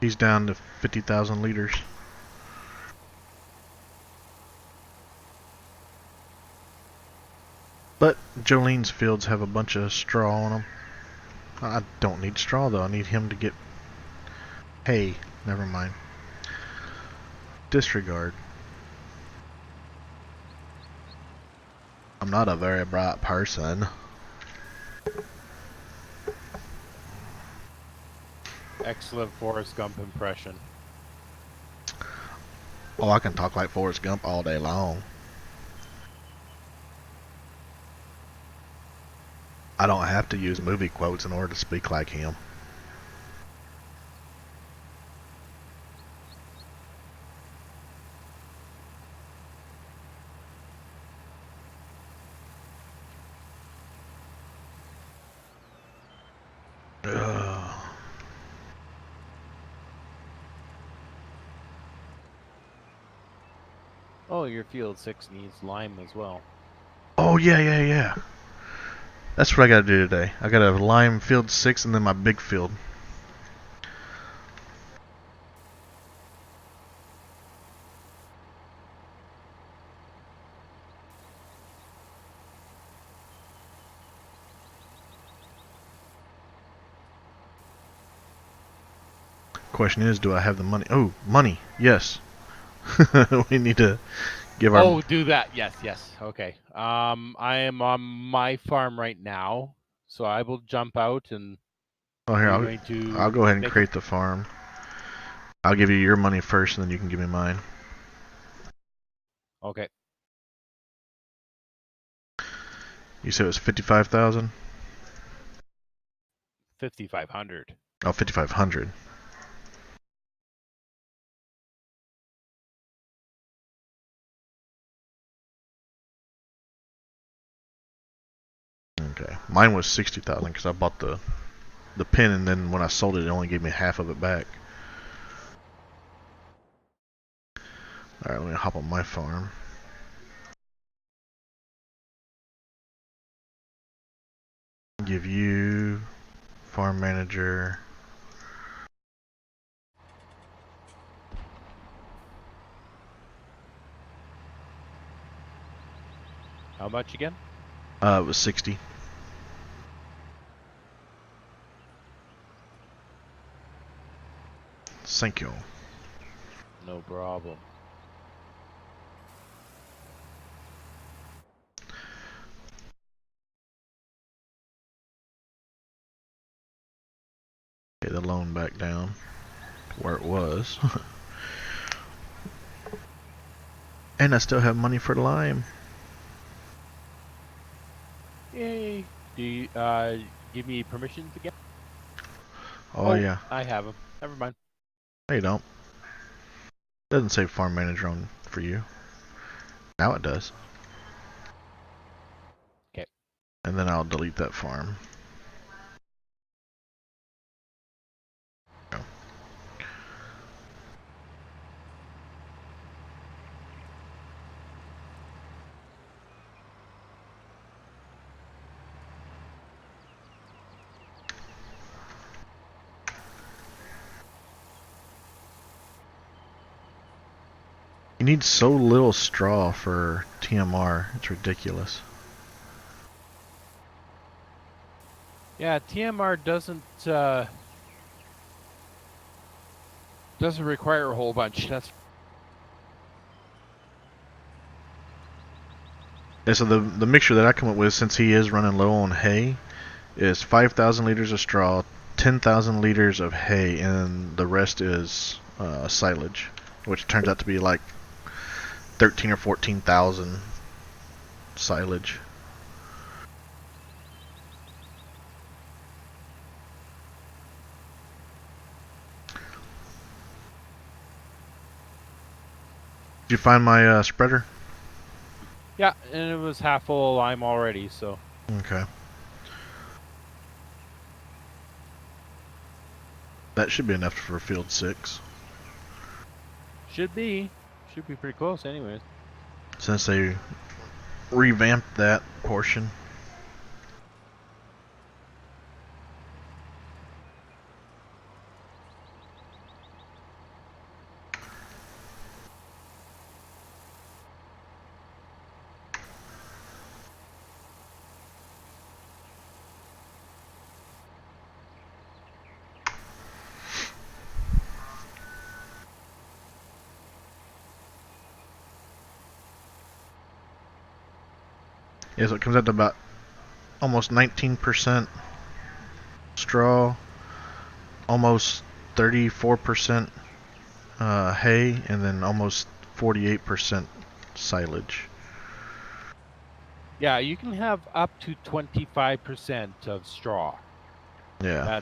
[SPEAKER 1] He's down to 50,000 liters. But Jolene's fields have a bunch of straw on them. I don't need straw though. I need him to get hay. Never mind. Disregard. I'm not a very bright person.
[SPEAKER 2] Excellent Forrest Gump impression.
[SPEAKER 1] Oh, I can talk like Forrest Gump all day long. I don't have to use movie quotes in order to speak like him. Ugh.
[SPEAKER 2] Oh, your field 6 needs lime as well.
[SPEAKER 1] Oh, yeah. That's what I gotta do today. I gotta lime field 6 and then my big field. Question is, do I have the money? Oh, money. Yes. We need to give our...
[SPEAKER 2] Oh, do that. Yes. Okay. I am on my farm right now, so I will jump out and
[SPEAKER 1] Oh, here,
[SPEAKER 2] you're going to
[SPEAKER 1] I'll go ahead and
[SPEAKER 2] make
[SPEAKER 1] create the farm. I'll give you your money first, and then you can give me mine.
[SPEAKER 2] Okay.
[SPEAKER 1] You said it was 55,000?
[SPEAKER 2] 5,500.
[SPEAKER 1] Oh, 5,500. Okay. Mine was 60,000 because I bought the pin, and then when I sold it, it only gave me half of it back. Alright, let me hop on my farm. Give you farm manager.
[SPEAKER 2] How much again?
[SPEAKER 1] It was 60. Thank you.
[SPEAKER 2] No problem.
[SPEAKER 1] Okay, the loan back down to where it was. And I still have money for lime.
[SPEAKER 2] Yay! Do you give me permissions again?
[SPEAKER 1] Oh yeah.
[SPEAKER 2] I have them. Never mind.
[SPEAKER 1] No, you don't. Doesn't say farm manager on for you. Now it does.
[SPEAKER 2] Okay.
[SPEAKER 1] And then I'll delete that farm. Go. You need so little straw for TMR. It's ridiculous.
[SPEAKER 2] Yeah, TMR doesn't require a whole bunch. That's
[SPEAKER 1] Yeah, so the mixture that I come up with, since he is running low on hay, is 5,000 liters of straw, 10,000 liters of hay, and the rest is silage, which turns out to be like 13 or 14,000 silage. Did you find my spreader?
[SPEAKER 2] yeah, and it was half full of lime already, so
[SPEAKER 1] Okay. That should be enough for field 6.
[SPEAKER 2] should be pretty close, anyways.
[SPEAKER 1] Since they revamped that portion. Yeah, so it comes out to about almost 19% straw, almost 34% hay, and then almost 48% silage.
[SPEAKER 2] Yeah, you can have up to 25% of straw.
[SPEAKER 1] Yeah.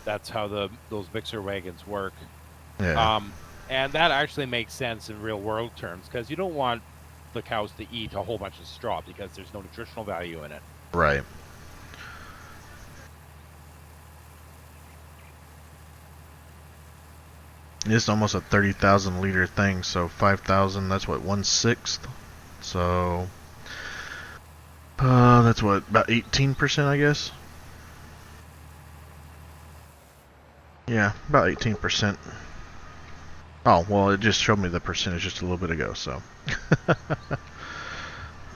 [SPEAKER 2] That's how those mixer wagons work.
[SPEAKER 1] Yeah.
[SPEAKER 2] And that actually makes sense in real world terms, because you don't want the cows to eat a whole bunch of straw because there's no nutritional value in it.
[SPEAKER 1] Right. It's almost a 30,000 liter thing, so 5,000, that's what, 1/6? So, that's what, about 18%, I guess? Yeah, about 18%. Oh, well, it just showed me the percentage just a little bit ago, so.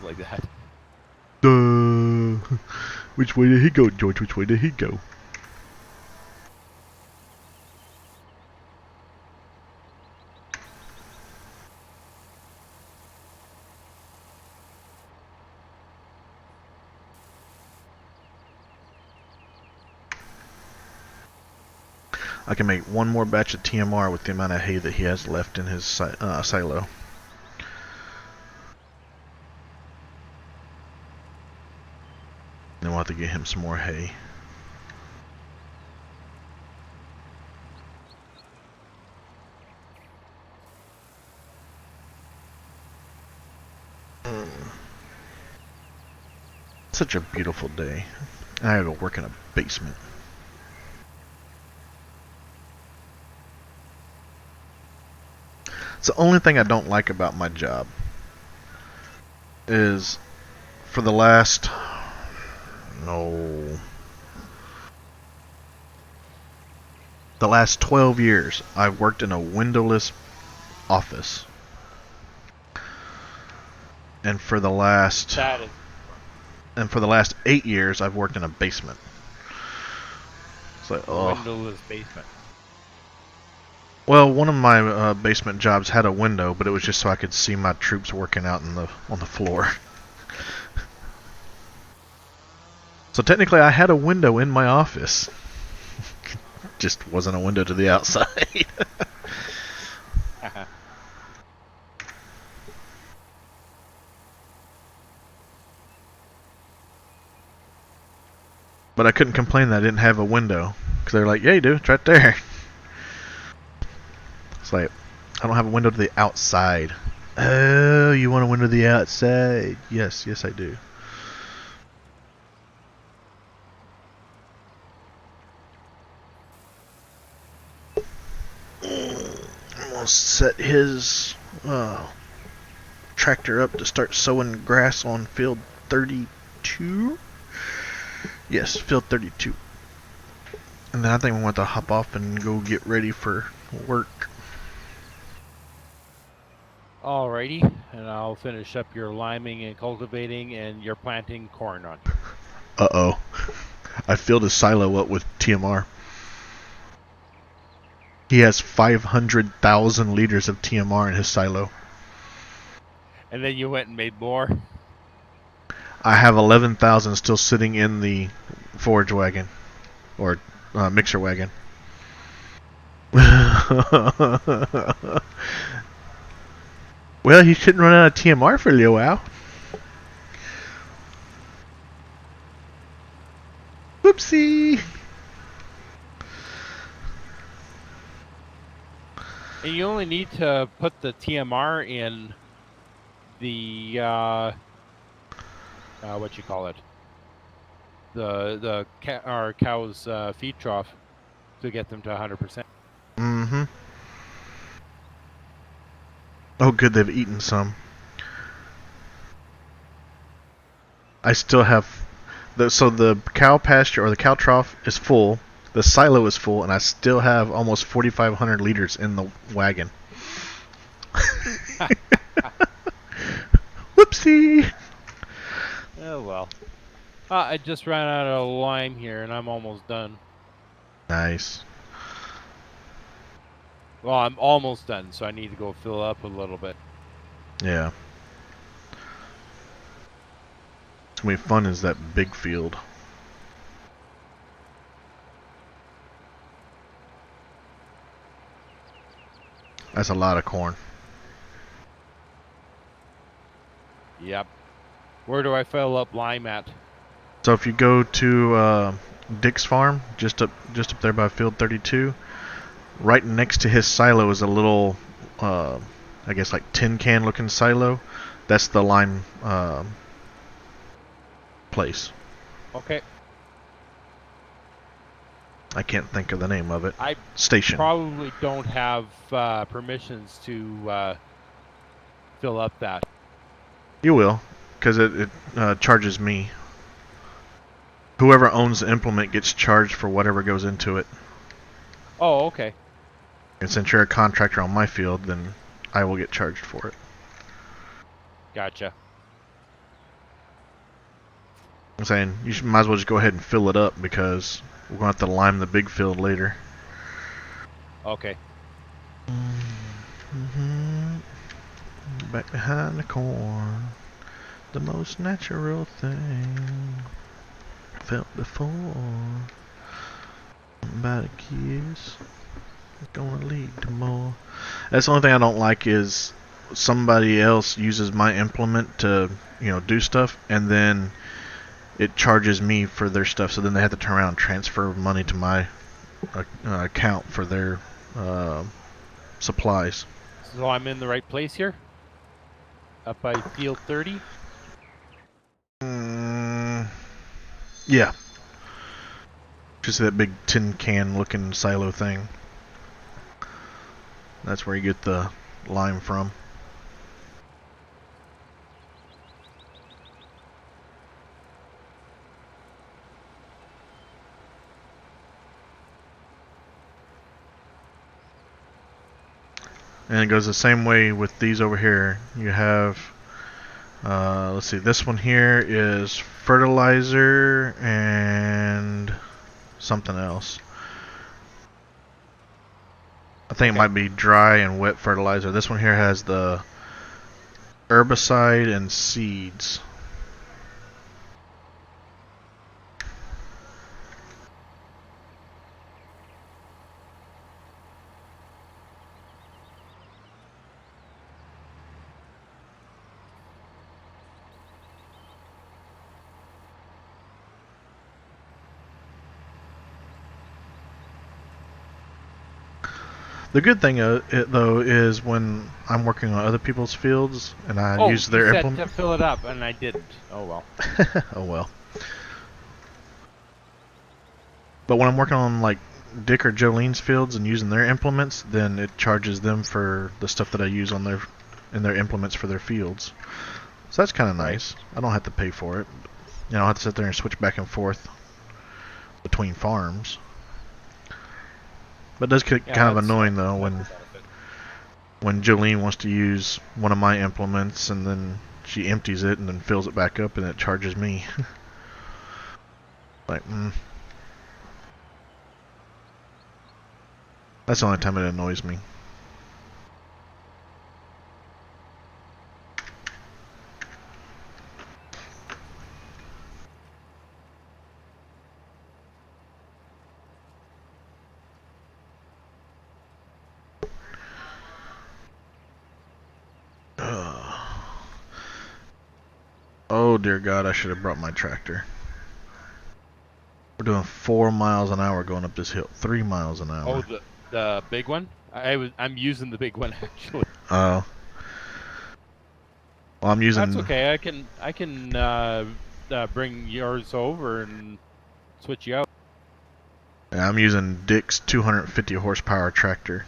[SPEAKER 2] Like that.
[SPEAKER 1] Duh. Which way did he go, George? Which way did he go? I can make one more batch of TMR with the amount of hay that he has left in his silo. Then we'll have to get him some more hay. Such a beautiful day. I have to work in a basement. It's the only thing I don't like about my job is for the last The last 12 years, I've worked in a windowless office. And for the last
[SPEAKER 2] That is
[SPEAKER 1] 8 years, I've worked in a basement. It's like, oh.
[SPEAKER 2] windowless basement.
[SPEAKER 1] Well, one of my basement jobs had a window, but it was just so I could see my troops working out on the floor. So technically, I had a window in my office. Just wasn't a window to the outside. But I couldn't complain that I didn't have a window. Because they're like, yeah, you do. It's right there. It's like, I don't have a window to the outside. Oh, you want a window to the outside? Yes, yes I do. I'm going to set his tractor up to start sowing grass on field 32. Yes, field 32. And then I think we want to hop off and go get ready for work.
[SPEAKER 2] Alrighty, and I'll finish up your liming and cultivating, and you're planting corn on.
[SPEAKER 1] Uh-oh. I filled his silo up with TMR. He has 500,000 liters of TMR in his silo.
[SPEAKER 2] And then you went and made more?
[SPEAKER 1] I have 11,000 still sitting in the forage wagon. Or mixer wagon. Well, he shouldn't run out of TMR for a little while. Whoopsie!
[SPEAKER 2] And you only need to put the TMR in the what you call it, the our cow's feed trough to get them to 100%.
[SPEAKER 1] Mm-hmm. Oh, good, they've eaten some. I still have so the cow pasture or the cow trough is full, the silo is full, and I still have almost 4,500 liters in the wagon. Whoopsie!
[SPEAKER 2] Oh well. I just ran out of lime here, and I'm almost done.
[SPEAKER 1] Nice.
[SPEAKER 2] Well, I'm almost done, so I need to go fill up a little bit.
[SPEAKER 1] Yeah. It's gonna be fun is that big field. That's a lot of corn.
[SPEAKER 2] Yep. Where do I fill up lime at?
[SPEAKER 1] So if you go to Dick's farm, just up there by field 32, right next to his silo is a little, I guess like tin can looking silo. That's the lime place.
[SPEAKER 2] Okay.
[SPEAKER 1] I can't think of the name of it.
[SPEAKER 2] I
[SPEAKER 1] Station.
[SPEAKER 2] probably don't have permissions to fill up that.
[SPEAKER 1] You will, because it charges me. Whoever owns the implement gets charged for whatever goes into it.
[SPEAKER 2] Oh, okay.
[SPEAKER 1] And since you're a contractor on my field, then I will get charged for it.
[SPEAKER 2] Gotcha.
[SPEAKER 1] I'm saying you might as well just go ahead and fill it up because we're going to have to lime the big field later.
[SPEAKER 2] Okay.
[SPEAKER 1] Back behind the corn, the most natural thing felt before. About a kiss, gonna lead to more. That's the only thing I don't like is somebody else uses my implement to, do stuff, and then it charges me for their stuff. So then they have to turn around and transfer money to my account for their supplies.
[SPEAKER 2] So I'm in the right place here? Up by field 30?
[SPEAKER 1] Yeah. Just that big tin can looking silo thing. That's where you get the lime from. And it goes the same way with these over here. You have, let's see, this one here is fertilizer and something else. I think it might be dry and wet fertilizer. This one here has the herbicide and seeds. The good thing though is when I'm working on other people's fields and I use their implement.
[SPEAKER 2] To fill it up, and I didn't. Oh well.
[SPEAKER 1] Oh well. But when I'm working on like Dick or Jolene's fields and using their implements, then it charges them for the stuff that I use on their implements for their fields. So that's kind of nice. I don't have to pay for it. You know, I don't have to sit there and switch back and forth between farms. But it does get kind of annoying though when Jolene wants to use one of my implements and then she empties it and then fills it back up and it charges me. Like, That's the only time it annoys me. Oh dear God, I should have brought my tractor. We're doing 4 miles an hour going up this hill. 3 miles an hour.
[SPEAKER 2] Oh, the big one? I'm using the big one actually.
[SPEAKER 1] Oh. Well, I'm using.
[SPEAKER 2] That's okay. I can bring yours over and switch you out.
[SPEAKER 1] Yeah, I'm using Dick's 250 horsepower tractor.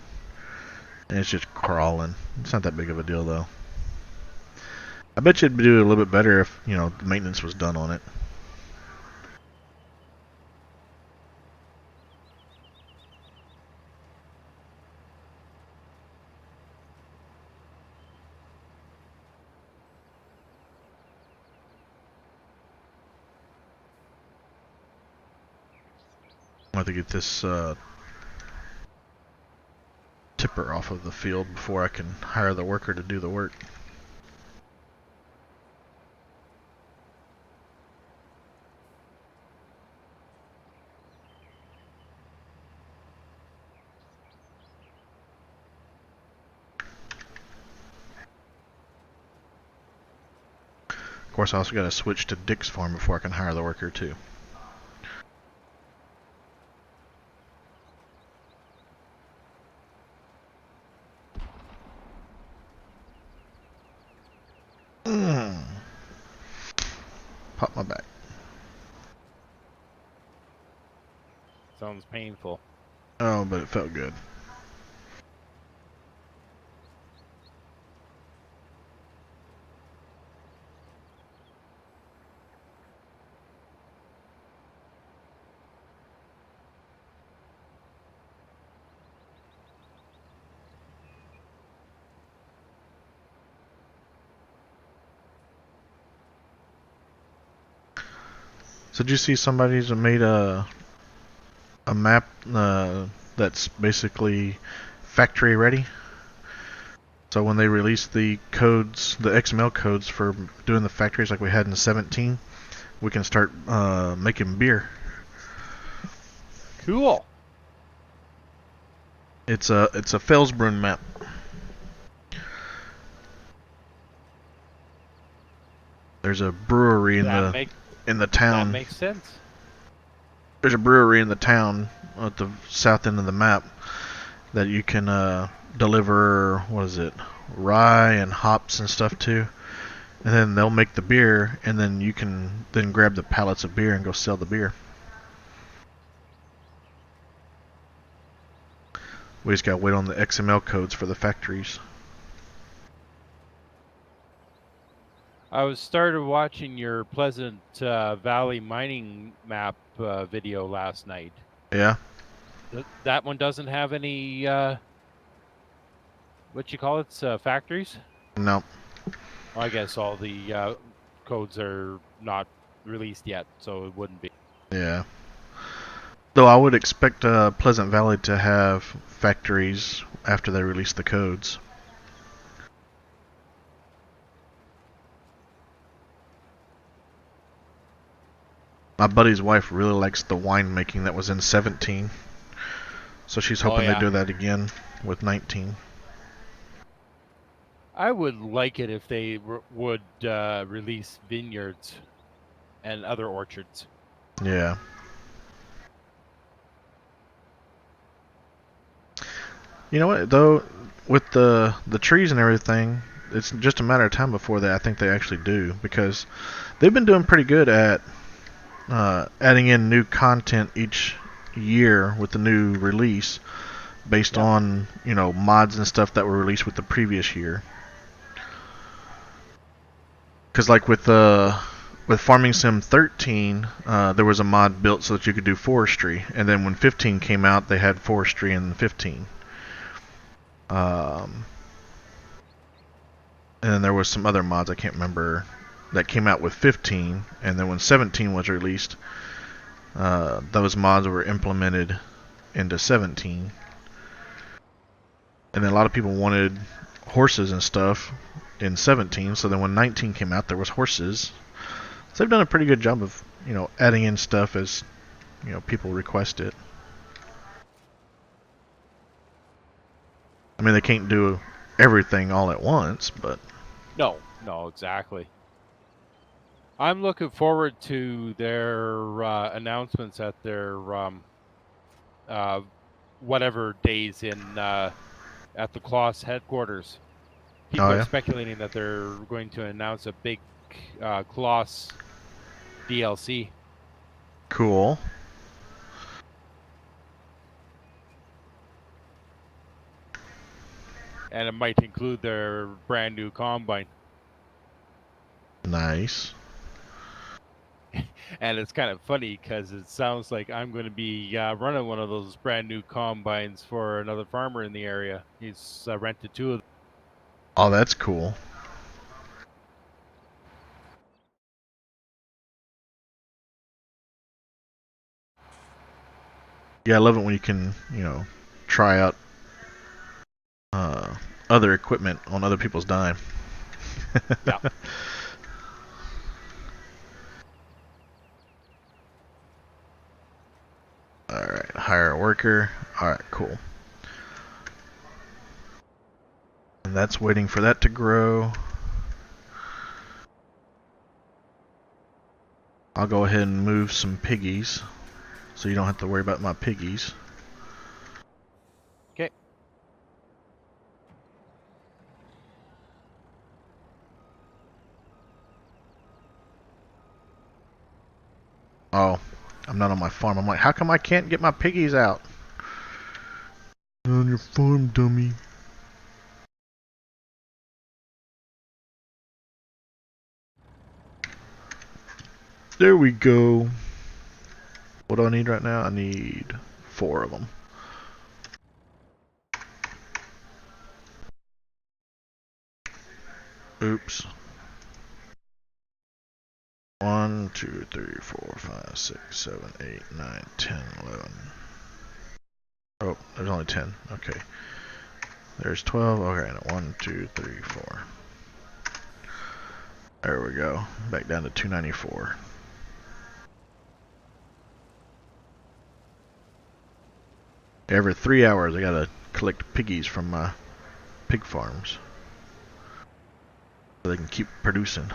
[SPEAKER 1] And it's just crawling. It's not that big of a deal though. I bet you it'd do a little bit better if, you know, the maintenance was done on it. I have to get this tipper off of the field before I can hire the worker to do the work. Of course, I also got to switch to Dick's farm before I can hire the worker too. Pop my back.
[SPEAKER 2] Sounds painful.
[SPEAKER 1] Oh, but it felt good. So did you see somebody's made a map that's basically factory ready? So when they release the codes, the XML codes for doing the factories like we had in 17, we can start making beer.
[SPEAKER 2] Cool.
[SPEAKER 1] It's a Felsbrunn map. There's a brewery in the town.
[SPEAKER 2] That makes sense.
[SPEAKER 1] There's a brewery in the town at the south end of the map that you can deliver, what is it, rye and hops and stuff to, and then they'll make the beer, and then you can then grab the pallets of beer and go sell the beer. We just gotta wait on the XML codes for the factories.
[SPEAKER 2] I was started watching your Pleasant Valley mining map video last night.
[SPEAKER 1] Yeah.
[SPEAKER 2] That one doesn't have any what you call it, factories.
[SPEAKER 1] No.
[SPEAKER 2] Well, I guess all the codes are not released yet, so it wouldn't be.
[SPEAKER 1] Yeah. Though I would expect Pleasant Valley to have factories after they release the codes. My buddy's wife really likes the winemaking that was in 17. So she's hoping
[SPEAKER 2] yeah.
[SPEAKER 1] they do that again with 19.
[SPEAKER 2] I would like it if they would release vineyards and other orchards.
[SPEAKER 1] Yeah. You know what, though? With the trees and everything, it's just a matter of time before I think they actually do. Because they've been doing pretty good at adding in new content each year with the new release based on, you know, mods and stuff that were released with the previous year. Because like with Farming Sim 13, there was a mod built so that you could do forestry, and then when 15 came out, they had forestry in 15. And then there was some other mods I can't remember that came out with 15, and then when 17 was released, those mods were implemented into 17. And then a lot of people wanted horses and stuff in 17, so then when 19 came out, there was horses. So they've done a pretty good job of, you know, adding in stuff as, you know, people request it. I mean, they can't do everything all at once, but...
[SPEAKER 2] No, exactly. I'm looking forward to their announcements at their whatever days in at the Kloss headquarters. People are speculating that they're going to announce a big Kloss DLC.
[SPEAKER 1] Cool.
[SPEAKER 2] And it might include their brand new combine.
[SPEAKER 1] Nice.
[SPEAKER 2] And it's kind of funny because it sounds like I'm going to be running one of those brand new combines for another farmer in the area. He's rented 2 of them.
[SPEAKER 1] Oh, that's cool. Yeah, I love it when you can, you know, try out other equipment on other people's dime.
[SPEAKER 2] Yeah.
[SPEAKER 1] Alright, hire a worker. Alright, cool. And that's waiting for that to grow. I'll go ahead and move some piggies, so you don't have to worry about my piggies.
[SPEAKER 2] Okay.
[SPEAKER 1] Oh, I'm not on my farm. I'm like, how come I can't get my piggies out? On your farm, dummy. There we go. What do I need right now? I need 4 of them. Oops. 1, 2, 3, 4, 5, 6, 7, 8, 9, 10, 11. Oh, there's only 10. Okay. There's 12. Okay, 1, 2, 3, 4. There we go. Back down to 294. Every 3 hours I gotta collect piggies from my pig farms, so they can keep producing.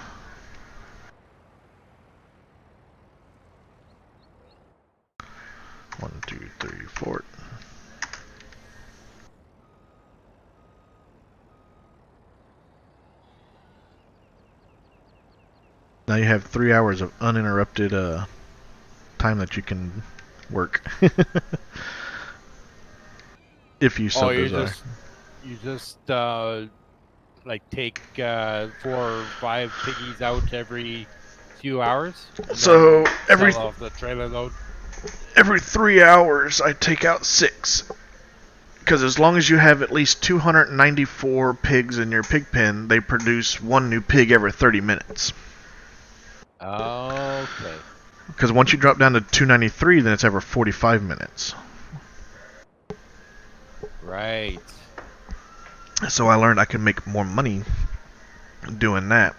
[SPEAKER 1] One, two, three, 4. Now you have 3 hours of uninterrupted time that you can work. If you so desire.
[SPEAKER 2] You just like take 4 or 5 piggies out every few hours.
[SPEAKER 1] So every
[SPEAKER 2] sell off the trailer load.
[SPEAKER 1] every 3 hours I take out 6. Because as long as you have at least 294 pigs in your pig pen, they produce one new pig every 30 minutes.
[SPEAKER 2] Okay.
[SPEAKER 1] Because once you drop down to 293, then it's every 45 minutes.
[SPEAKER 2] Right.
[SPEAKER 1] So I learned I could make more money doing that.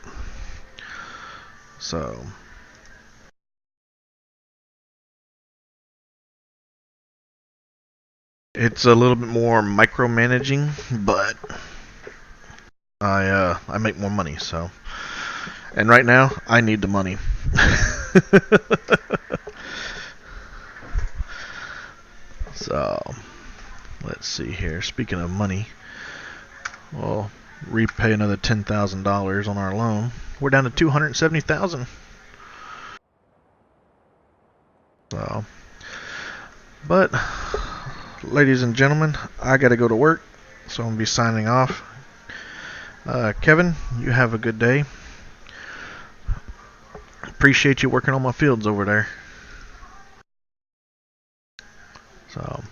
[SPEAKER 1] So it's a little bit more micromanaging, but I make more money. So, and right now I need the money. So let's see here. Speaking of money, we'll repay another $10,000 on our loan. We're down to $270,000. So, but ladies and gentlemen, I gotta go to work, so I'm gonna be signing off. Kevin, you have a good day. Appreciate you working on my fields over there. So,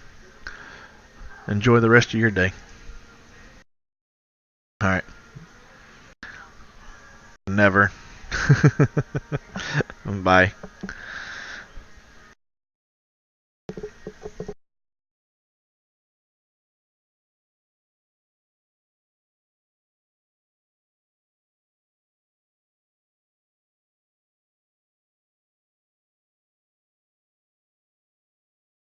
[SPEAKER 1] enjoy the rest of your day. Alright. Never. Bye.